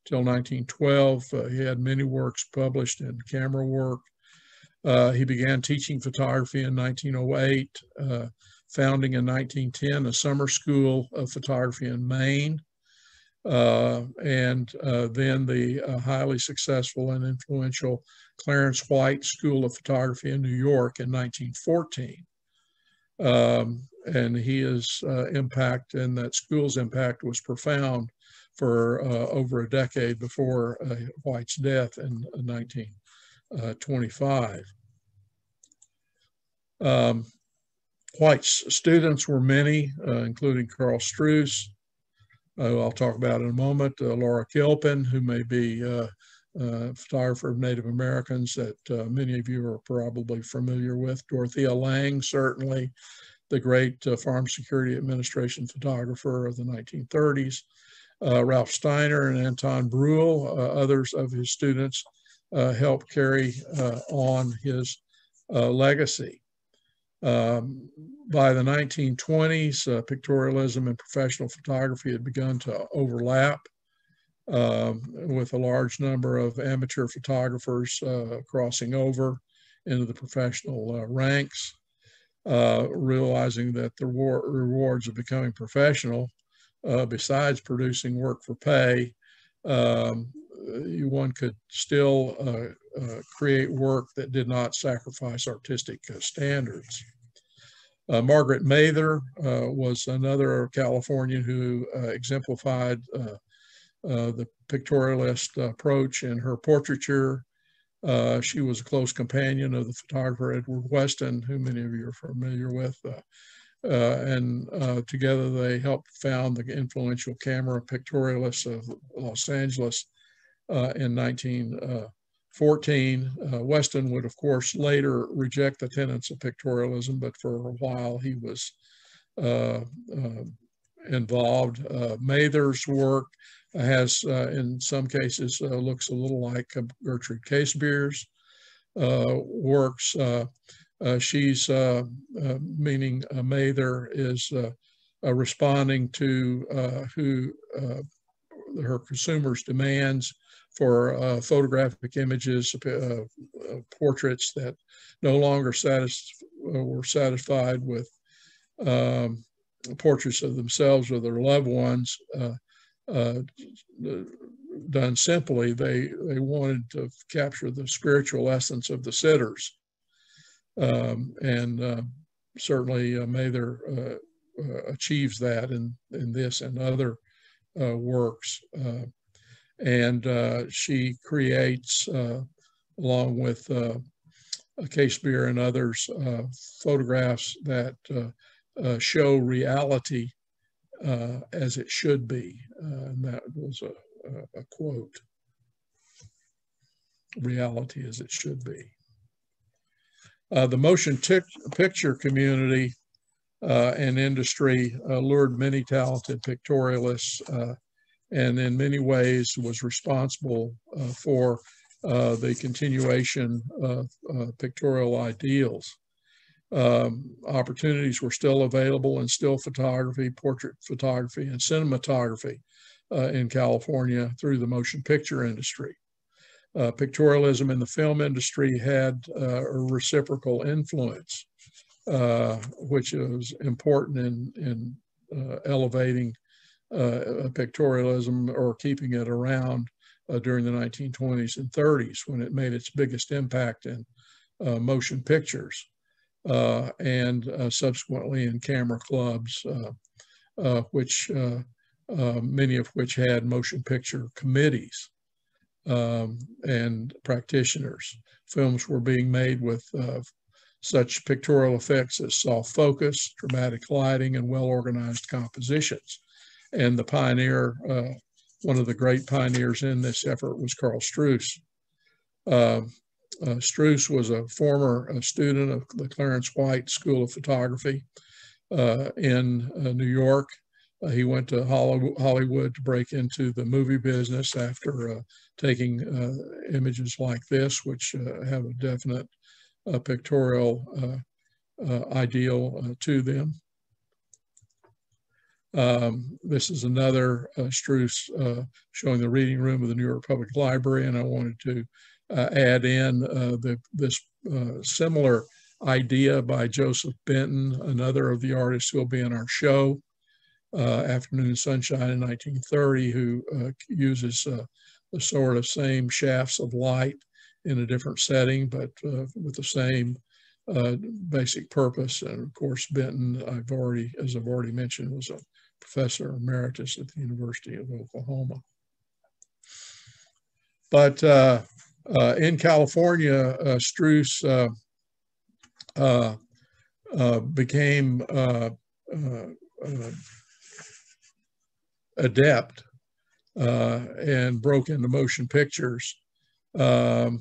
till 1912. He had many works published in camera work. He began teaching photography in 1908, founding in 1910 a summer school of photography in Maine. And then the highly successful and influential Clarence White School of Photography in New York in 1914. And his impact and that school's impact was profound for over a decade before White's death in 1925. White's students were many, including Carl Struce, I'll talk about in a moment, Laura Gilpin, who may be a photographer of Native Americans that many of you are probably familiar with, Dorothea Lange, certainly, the great Farm Security Administration photographer of the 1930s, Ralph Steiner and Anton Bruhl, others of his students, helped carry on his legacy. By the 1920s, pictorialism and professional photography had begun to overlap, with a large number of amateur photographers crossing over into the professional ranks, realizing that the rewards of becoming professional, besides producing work for pay, one could still create work that did not sacrifice artistic standards. Margaret Mather was another Californian who exemplified the pictorialist approach in her portraiture. She was a close companion of the photographer Edward Weston, who many of you are familiar with. And together they helped found the influential camera pictorialists of Los Angeles in 1914. Weston would, of course, later reject the tenets of pictorialism, but for a while he was involved. Mather's work has, in some cases, looks a little like Gertrude Casebeer's works. She's, meaning Mather, is responding to her consumers' demands for photographic images, portraits that no longer were satisfied with portraits of themselves or their loved ones done simply. They wanted to capture the spiritual essence of the sitters. Certainly Mather achieves that in this and other works. She creates, along with Casebeer and others, photographs that show reality as it should be. And that was a quote, reality as it should be. The motion picture community and industry lured many talented pictorialists and in many ways was responsible for the continuation of pictorial ideals. Opportunities were still available in still photography, portrait photography, and cinematography in California through the motion picture industry. Pictorialism in the film industry had a reciprocal influence, which is important in elevating pictorialism or keeping it around during the 1920s and 30s, when it made its biggest impact in motion pictures and subsequently in camera clubs, which many of which had motion picture committees and practitioners. Films were being made with such pictorial effects as soft focus, dramatic lighting, and well-organized compositions. And the pioneer, one of the great pioneers in this effort was Carl Struce. Struce was a former student of the Clarence White School of Photography in New York. He went to Hollywood to break into the movie business after taking images like this, which have a definite pictorial ideal to them. This is another Struce showing the reading room of the New York Public Library, and I wanted to add in this similar idea by Joseph Benton, another of the artists who will be in our show, Afternoon Sunshine in 1930, who uses the sort of same shafts of light in a different setting, but with the same basic purpose. And of course, Benton, as I've already mentioned, was a professor emeritus at the University of Oklahoma. But in California, Struce became adept and broke into motion pictures in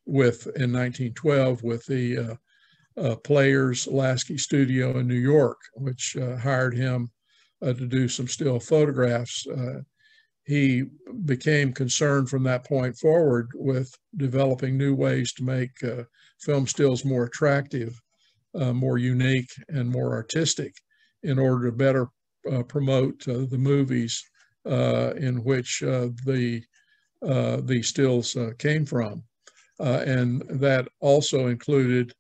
1912 with the Players Lasky Studio in New York, which hired him to do some still photographs. He became concerned from that point forward with developing new ways to make film stills more attractive, more unique, and more artistic in order to better promote the movies in which the stills came from. And that also included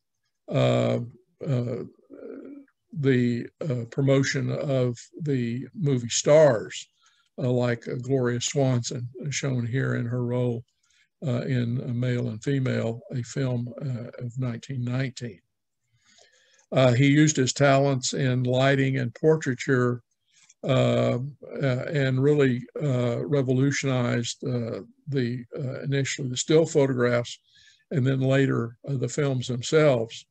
the promotion of the movie stars, like Gloria Swanson, shown here in her role in Male and Female, a film of 1919. He used his talents in lighting and portraiture and really revolutionized initially the still photographs and then later the films themselves.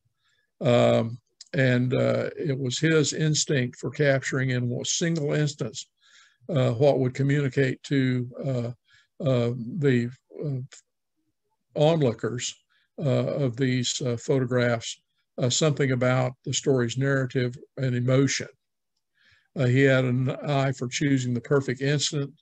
It was his instinct for capturing in a single instance what would communicate to the onlookers of these photographs something about the story's narrative and emotion. He had an eye for choosing the perfect incident,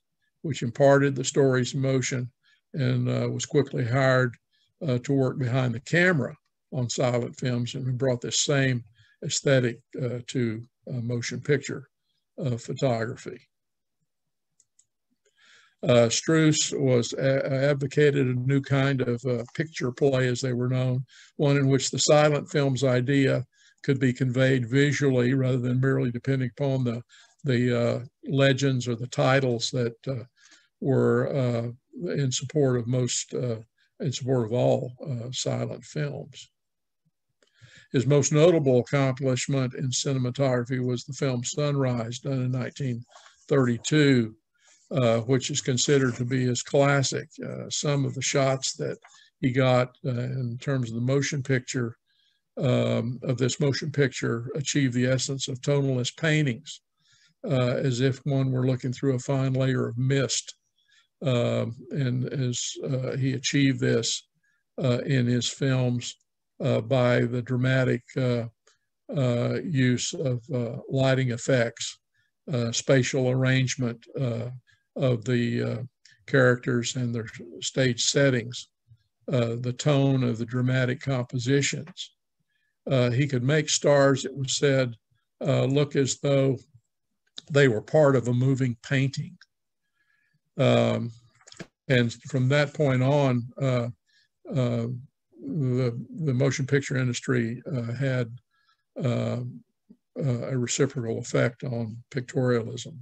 which imparted the story's emotion, and was quickly hired to work behind the camera on silent films, and we brought this same aesthetic to motion picture photography. Struce advocated a new kind of picture play, as they were known, one in which the silent film's idea could be conveyed visually rather than merely depending upon the legends or the titles that were in support of all silent films. His most notable accomplishment in cinematography was the film Sunrise, done in 1932, which is considered to be his classic. Some of the shots that he got in terms of the motion picture, of this motion picture, achieve the essence of tonalist paintings, as if one were looking through a fine layer of mist. And as he achieved this in his films by the dramatic use of lighting effects, spatial arrangement of the characters and their stage settings, the tone of the dramatic compositions. He could make stars, it was said, look as though they were part of a moving painting. And from that point on, the motion picture industry had a reciprocal effect on pictorialism.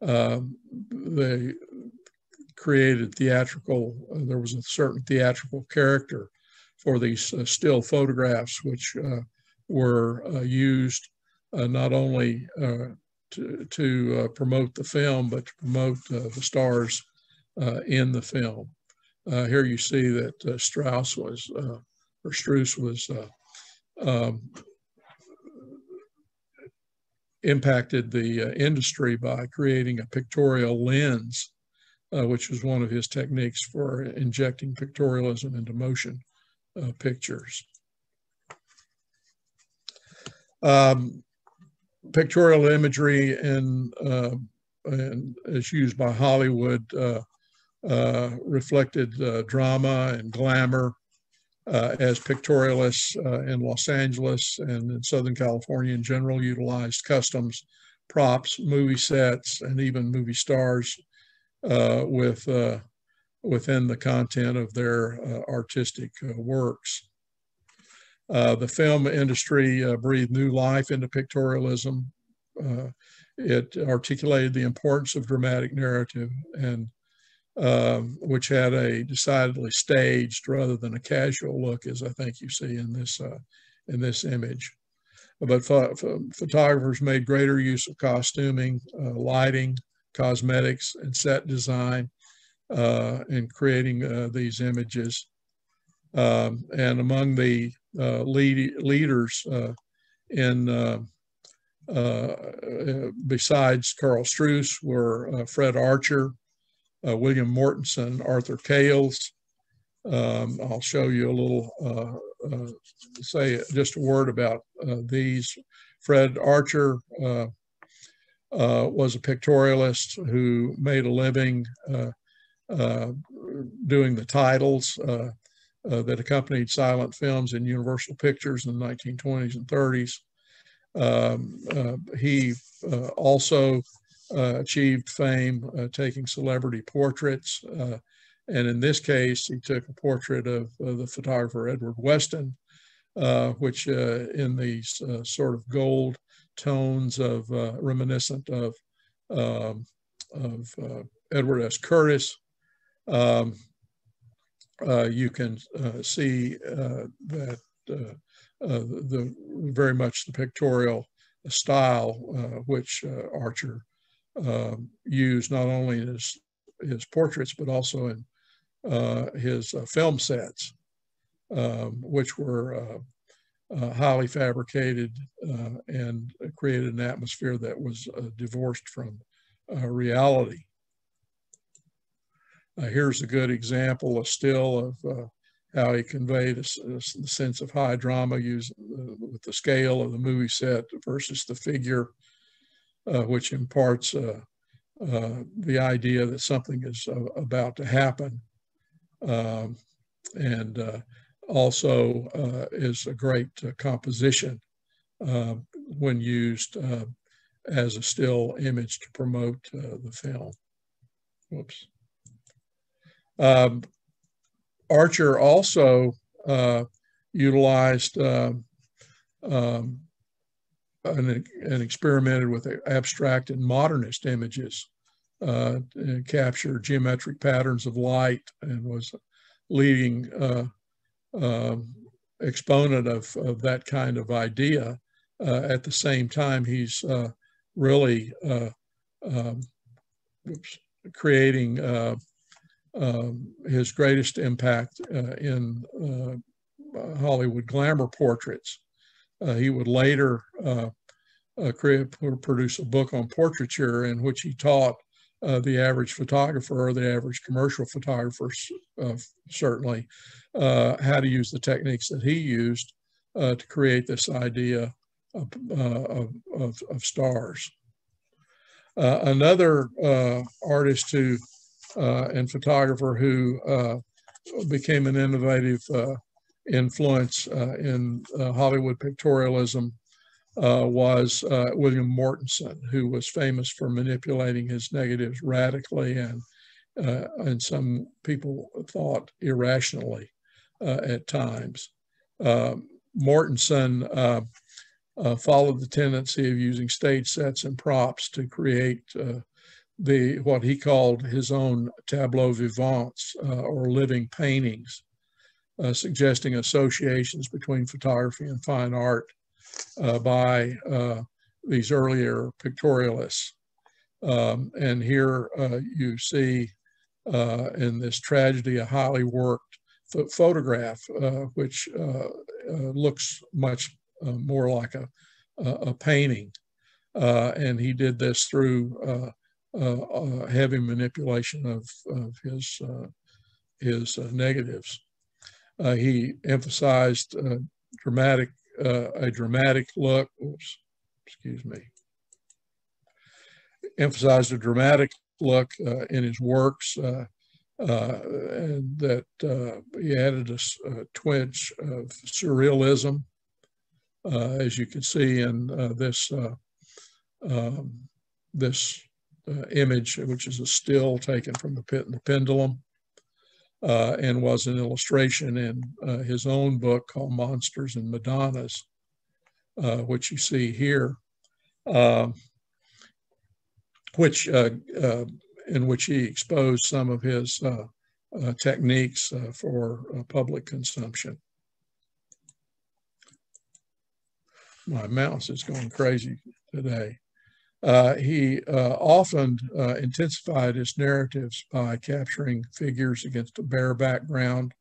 They created there was a certain theatrical character for these still photographs, which were used not only to promote the film, but to promote the stars in the film. Here you see that Struce was impacted the industry by creating a pictorial lens, which was one of his techniques for injecting pictorialism into motion pictures. Pictorial imagery and as used by Hollywood reflected drama and glamour as pictorialists in Los Angeles and in Southern California in general utilized costumes, props, movie sets, and even movie stars within the content of their artistic works. The film industry breathed new life into pictorialism. It articulated the importance of dramatic narrative, and which had a decidedly staged rather than a casual look, as I think you see in this image. But photographers made greater use of costuming, lighting, cosmetics, and set design in creating these images. And among the leaders besides Carl Struce were Fred Archer, William Mortensen, Arthur Cales. I'll show you a little, say just a word about these. Fred Archer was a pictorialist who made a living doing the titles that accompanied silent films in Universal Pictures in the 1920s and 30s. He also achieved fame taking celebrity portraits. And in this case, he took a portrait of the photographer Edward Weston, which in these sort of gold tones of reminiscent of Edward S. Curtis. you can see that very much the pictorial style which Archer used not only in his portraits but also in his film sets, which were highly fabricated and created an atmosphere that was divorced from reality. Here's a good example, a still of how he conveyed the sense of high drama used with the scale of the movie set versus the figure, which imparts the idea that something is about to happen. And also is a great composition when used as a still image to promote the film. Whoops. Archer also utilized and experimented with abstract and modernist images and captured geometric patterns of light, and was leading exponent of that kind of idea. At the same time, he's really creating his greatest impact in Hollywood glamour portraits. He would later produce a book on portraiture in which he taught the average photographer, or the average commercial photographer, certainly, how to use the techniques that he used to create this idea of stars. Another artist who and photographer who became an innovative influence in Hollywood pictorialism was William Mortensen, who was famous for manipulating his negatives radically and some people thought irrationally at times. Mortensen followed the tendency of using stage sets and props to create what he called his own tableaux vivants, or living paintings, suggesting associations between photography and fine art by these earlier pictorialists. And here you see in this tragedy a highly worked photograph, which looks much more like a painting. And he did this through heavy manipulation of his negatives. He emphasized a dramatic look. Oops, excuse me. Emphasized a dramatic look in his works, and that he added a twinge of surrealism, as you can see in this image, which is a still taken from The Pit and the Pendulum, and was an illustration in his own book called Monsters and Madonnas, which you see here, in which he exposed some of his techniques for public consumption. My mouse is going crazy today. He often intensified his narratives by capturing figures against a bare background,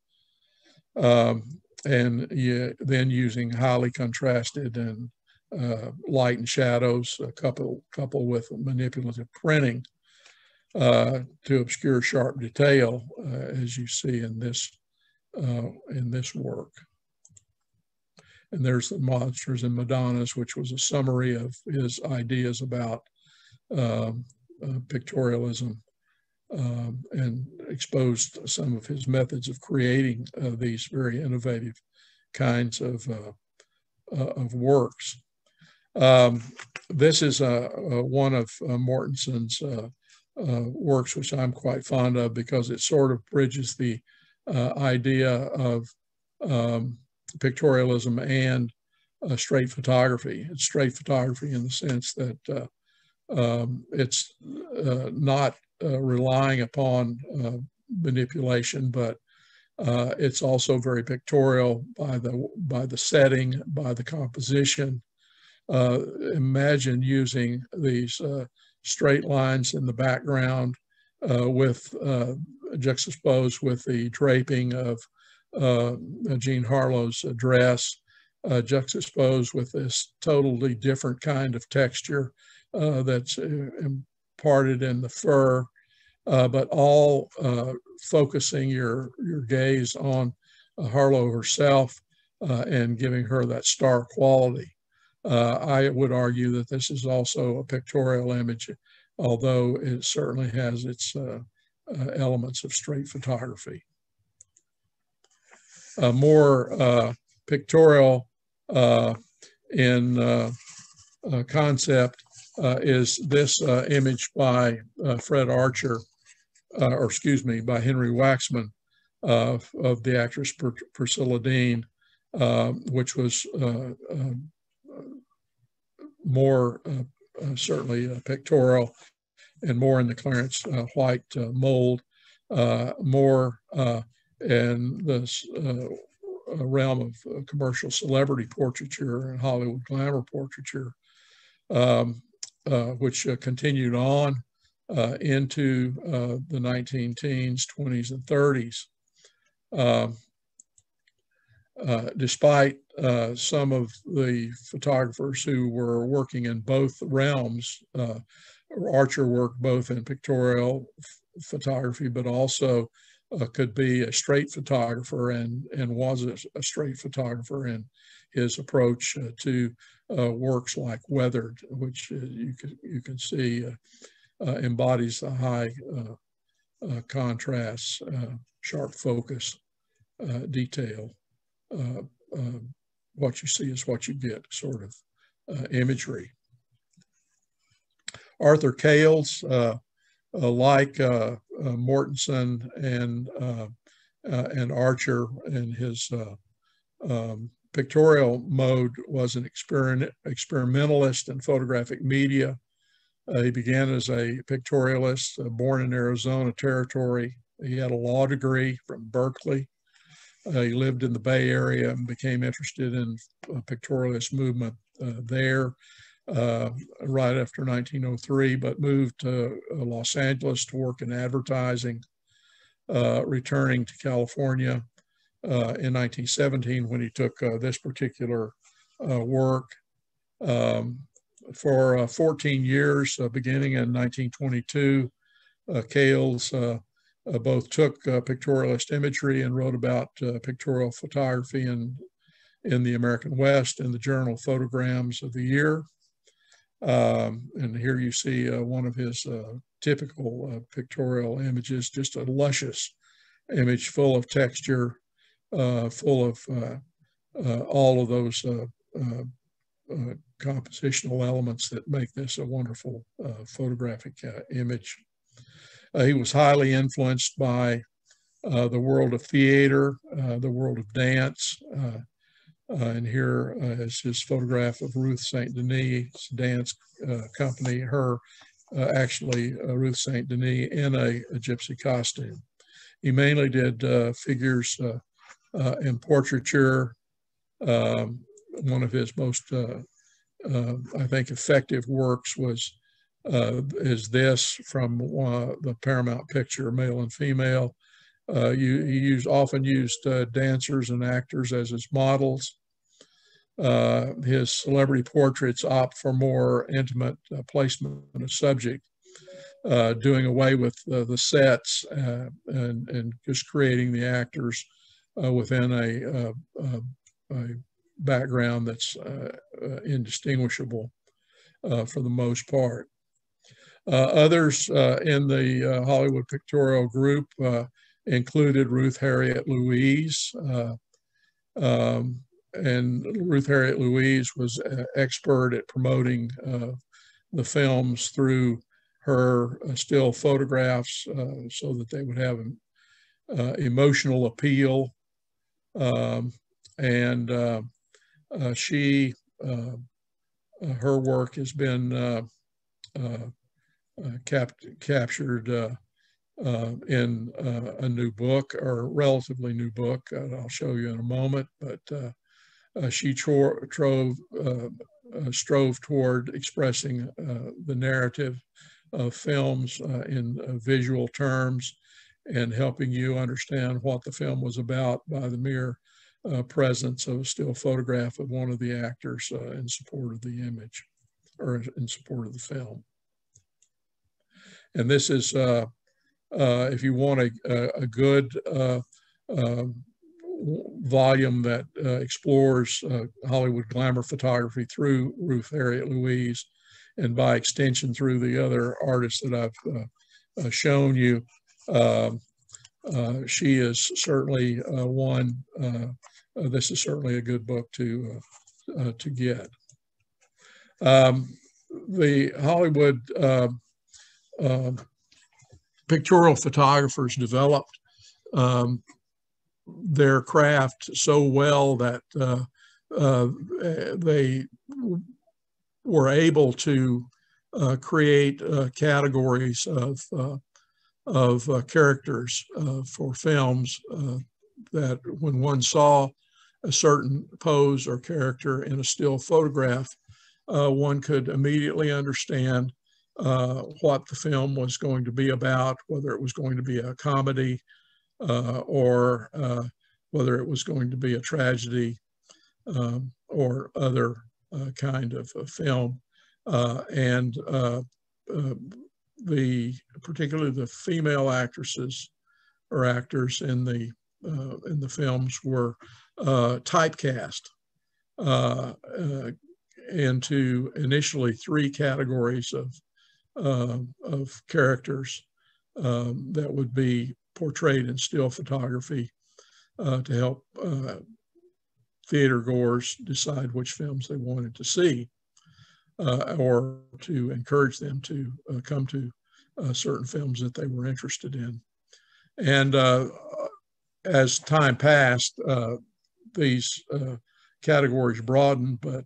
and then using highly contrasted and light and shadows, coupled with manipulative printing to obscure sharp detail, as you see in this work. And there's the Monsters and Madonnas, which was a summary of his ideas about pictorialism, and exposed some of his methods of creating these very innovative kinds of works. This is one of Mortensen's works, which I'm quite fond of because it sort of bridges the idea of pictorialism and straight photography. It's straight photography in the sense that it's not relying upon manipulation, but It's also very pictorial by the setting, by the composition. Imagine using these straight lines in the background with juxtaposed with the draping of Jean Harlow's dress, juxtaposed with this totally different kind of texture that's imparted in the fur, but all focusing your gaze on Harlow herself and giving her that star quality. I would argue that this is also a pictorial image, although it certainly has its elements of straight photography. More pictorial in concept is this image by Fred Archer, or excuse me, by Henry Waxman of the actress Priscilla Dean, which was more certainly pictorial and more in the Clarence White mold, more in this realm of commercial celebrity portraiture and Hollywood glamour portraiture, which continued on into the 19-teens, 20s, and 30s. Despite some of the photographers who were working in both realms, Archer worked both in pictorial photography, but also could be a straight photographer and was a straight photographer in his approach to works like Weathered, which you can see embodies the high contrast, sharp focus, detail. What you see is what you get sort of imagery. Arthur Cales, like Mortensen and Archer in his pictorial mode, was an experimentalist in photographic media. He began as a pictorialist, born in Arizona Territory. He had a law degree from Berkeley. He lived in the Bay Area and became interested in pictorialist movement there right after 1903, but moved to Los Angeles to work in advertising, returning to California in 1917 when he took this particular work. For 14 years, beginning in 1922, Cales both took pictorialist imagery and wrote about pictorial photography in the American West in the journal Photograms of the Year. And here you see one of his typical pictorial images, just a luscious image full of texture, full of all of those compositional elements that make this a wonderful photographic image. He was highly influenced by the world of theater, the world of dance, and here is his photograph of Ruth St. Denis' dance company, Ruth St. Denis in a gypsy costume. He mainly did figures in portraiture. One of his most, I think, effective works is this from the Paramount picture, Male and Female. He often used dancers and actors as his models. His celebrity portraits opt for more intimate placement of subject, doing away with the sets and just creating the actors within a background that's indistinguishable for the most part. Others in the Hollywood pictorial group included Ruth Harriet Louise. And Ruth Harriet Louise was expert at promoting the films through her still photographs so that they would have an emotional appeal. Her work has been captured in a new book, or a relatively new book. I'll show you in a moment, but she strove toward expressing the narrative of films in visual terms and helping you understand what the film was about by the mere presence of a still photograph of one of the actors in support of the image, or in support of the film. And this is, if you want a good volume that explores Hollywood glamour photography through Ruth Harriet Louise, and by extension through the other artists that I've shown you, she is certainly one. This is certainly a good book to get. The Hollywood pictorial photographers developed their craft so well that they were able to create categories of characters for films that when one saw a certain pose or character in a still photograph, one could immediately understand what the film was going to be about, whether it was going to be a comedy or whether it was going to be a tragedy or other kind of a film. Particularly the female actresses or actors in the films were typecast into initially 3 categories of characters that would be portrayed in still photography to help theater goers decide which films they wanted to see, or to encourage them to come to certain films that they were interested in. And as time passed, these categories broadened, but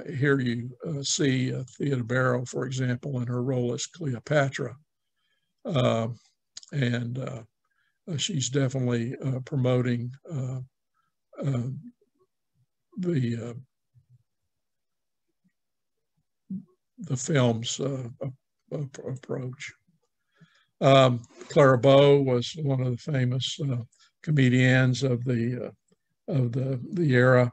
here you see Thea Barrow, for example, in her role as Cleopatra. She's definitely promoting the film's approach. Clara Bow was one of the famous comedians of the era.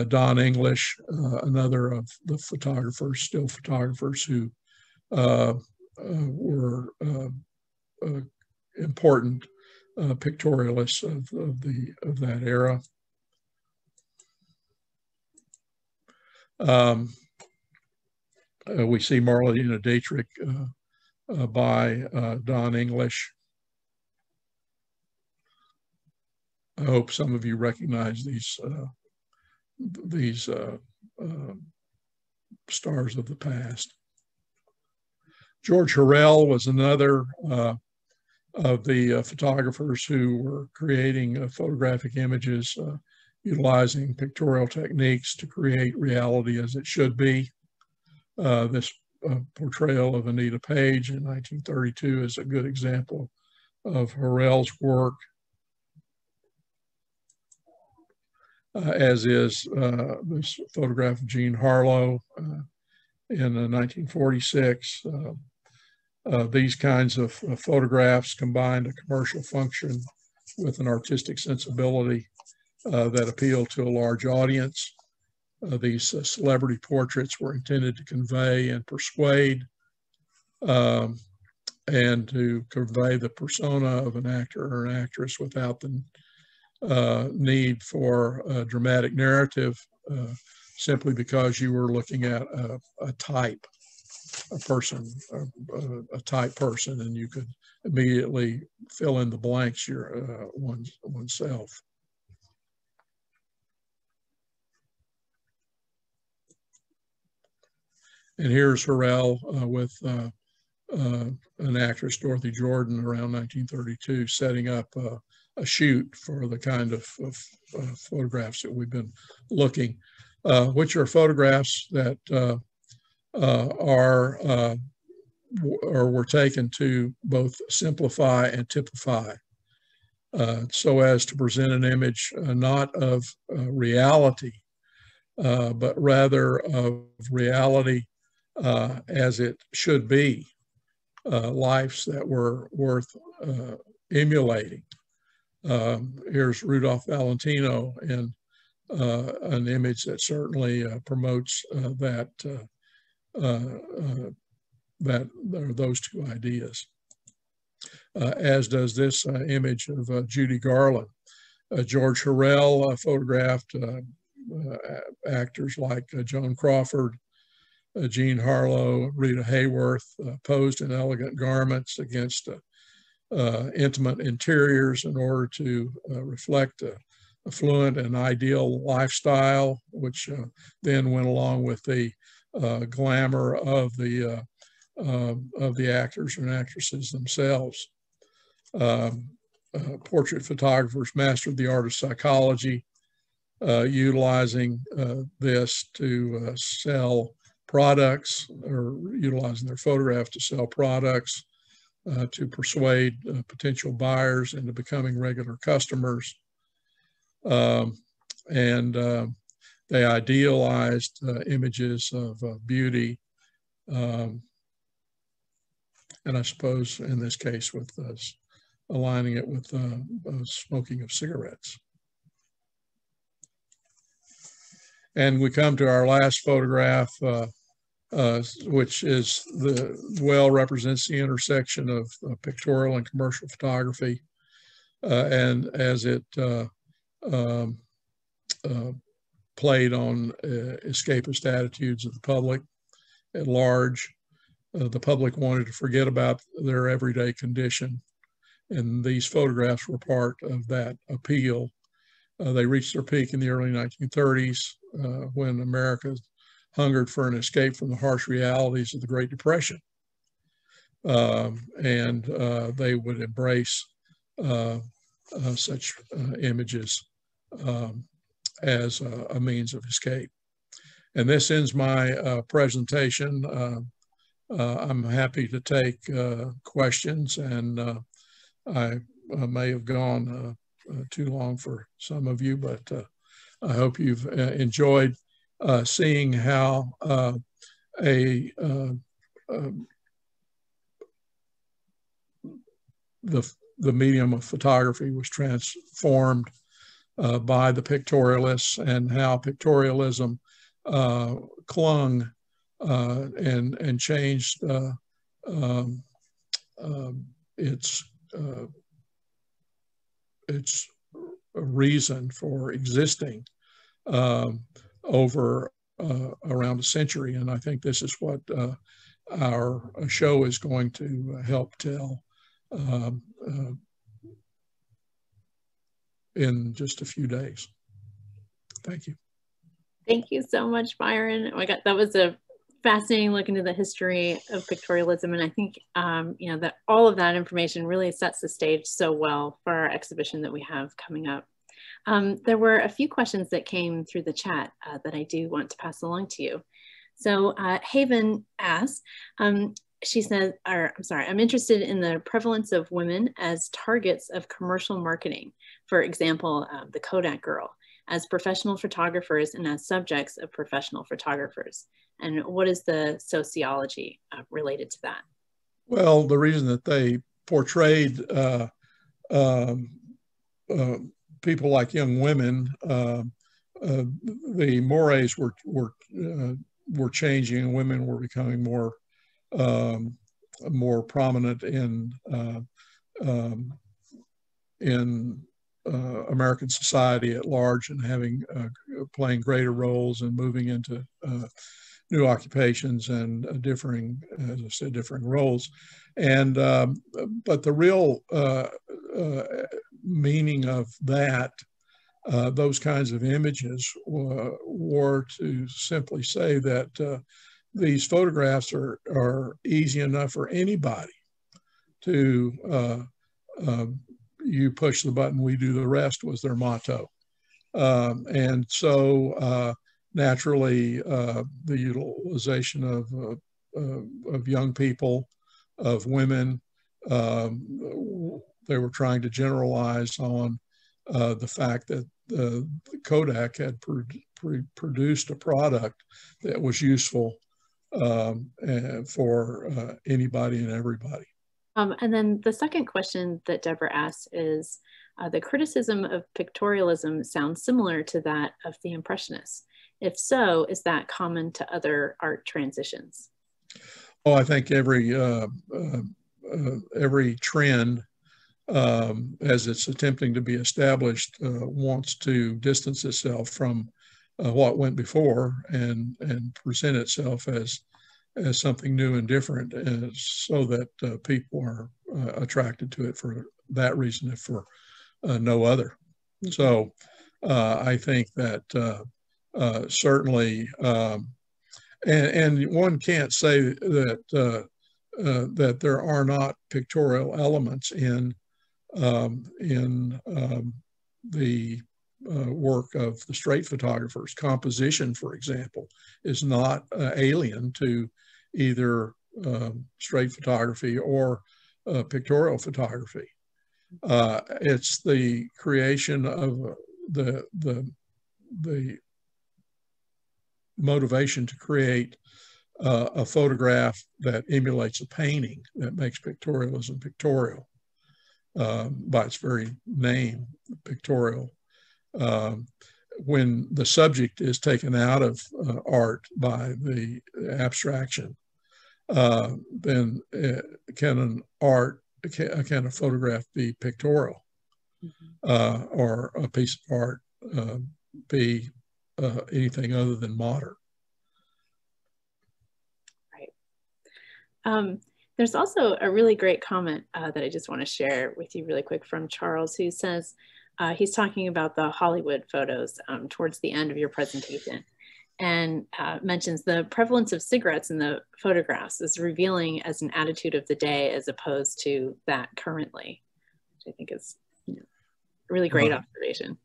Don English, another of the photographers, still photographers who were important pictorialists of that era. We see Marlene Dietrich by Don English. I hope some of you recognize these stars of the past. George Harrell was another of the photographers who were creating photographic images utilizing pictorial techniques to create reality as it should be. This portrayal of Anita Page in 1932 is a good example of Harrell's work, as is this photograph of Jean Harlow in 1946. These kinds of photographs combined a commercial function with an artistic sensibility that appealed to a large audience. These celebrity portraits were intended to convey and persuade and to convey the persona of an actor or an actress without the need for a dramatic narrative, simply because you were looking at a type, a person, a type person, and you could immediately fill in the blanks oneself. And here's Harrell with an actress, Dorothy Jordan, around 1932, setting up a shoot for the kind of photographs that we've been looking, which are photographs that are were taken to both simplify and typify, so as to present an image not of reality, but rather of reality as it should be, lives that were worth emulating. Here's Rudolph Valentino in an image that certainly promotes those two ideas, as does this image of Judy Garland. George Harrell photographed actors like Joan Crawford, Jean Harlow, Rita Hayworth, posed in elegant garments against intimate interiors in order to reflect a affluent and ideal lifestyle, which then went along with the glamour of the actors and actresses themselves. Portrait photographers mastered the art of psychology, utilizing this to sell products, or utilizing their photographs to sell products, to persuade potential buyers into becoming regular customers. They idealized images of beauty, and I suppose in this case with aligning it with smoking of cigarettes. And we come to our last photograph, which is represents the intersection of pictorial and commercial photography, and as it played on escapist attitudes of the public at large. The public wanted to forget about their everyday condition, and these photographs were part of that appeal. They reached their peak in the early 1930s when America hungered for an escape from the harsh realities of the Great Depression. And they would embrace such images as a means of escape. And this ends my presentation. I'm happy to take questions, and I may have gone too long for some of you, but I hope you've enjoyed seeing how the medium of photography was transformed by the pictorialists, and how pictorialism clung and changed its reason for existing over around a century. And I think this is what our show is going to help tell in just a few days. Thank you. Thank you so much, Byron. Oh my God, that was a fascinating look into the history of pictorialism. And I think, you know, that all of that information really sets the stage so well for our exhibition that we have coming up. There were a few questions that came through the chat that I do want to pass along to you. So Haven asked, she said, or I'm sorry, I'm interested in the prevalence of women as targets of commercial marketing. For example, the Kodak girl, as professional photographers and as subjects of professional photographers. And what is the sociology related to that? Well, the reason that they portrayed people like young women, the mores were changing, and women were becoming more prominent in American society at large, and playing greater roles and moving into new occupations and differing, as I said, differing roles. And but the real meaning of that, those kinds of images, were to simply say that these photographs are easy enough for anybody to, you push the button, we do the rest, was their motto. And so naturally, the utilization of young people of women. They were trying to generalize on the fact that Kodak had produced a product that was useful for anybody and everybody. And then the second question that Deborah asks is, the criticism of pictorialism sounds similar to that of the Impressionists. If so, is that common to other art transitions? Oh, I think every trend, as it's attempting to be established, wants to distance itself from what went before and present itself as something new and different, so that people are attracted to it for that reason, if for no other. So I think that certainly, and one can't say that that there are not pictorial elements in the work of the straight photographers. Composition, for example, is not alien to either straight photography or pictorial photography. It's the creation of the motivation to create a photograph that emulates a painting that makes pictorialism pictorial, by its very name, pictorial. When the subject is taken out of art by the abstraction, then can a photograph be pictorial, or a piece of art be anything other than modern? Right. There's also a really great comment that I just want to share with you really quick from Charles, who says, he's talking about the Hollywood photos towards the end of your presentation, and mentions the prevalence of cigarettes in the photographs is revealing as an attitude of the day as opposed to that currently, which I think is a really great observation.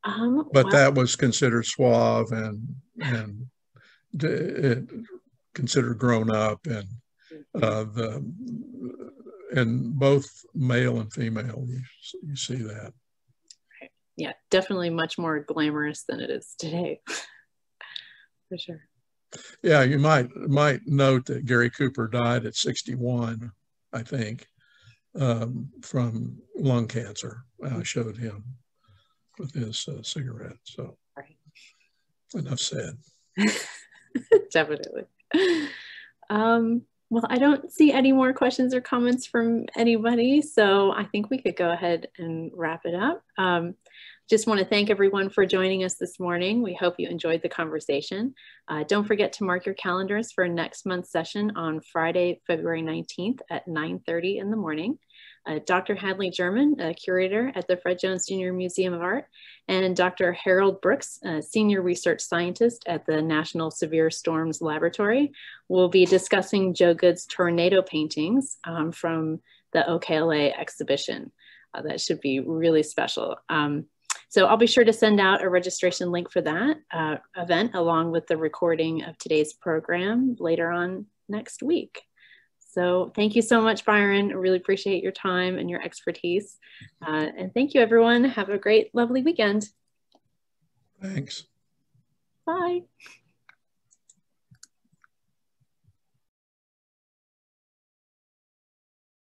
But that was considered suave and considered grown up, and and both male and female, you see that. Right. Yeah, definitely much more glamorous than it is today, for sure. Yeah, you might note that Gary Cooper died at 61, I think, from lung cancer. I showed him with his cigarette. So, right. Enough said. Definitely. Well, I don't see any more questions or comments from anybody, so I think we could go ahead and wrap it up. Just want to thank everyone for joining us this morning. We hope you enjoyed the conversation. Don't forget to mark your calendars for next month's session on Friday, February 19th at 9:30 in the morning. Dr. Hadley German, a curator at the Fred Jones Jr. Museum of Art, and Dr. Harrell Brooks, a senior research scientist at the National Severe Storms Laboratory, will be discussing Joe Good's tornado paintings from the OKLA exhibition. That should be really special. So I'll be sure to send out a registration link for that event, along with the recording of today's program later on next week. So thank you so much, Byron. I really appreciate your time and your expertise. And thank you, everyone. Have a great, lovely weekend. Thanks. Bye.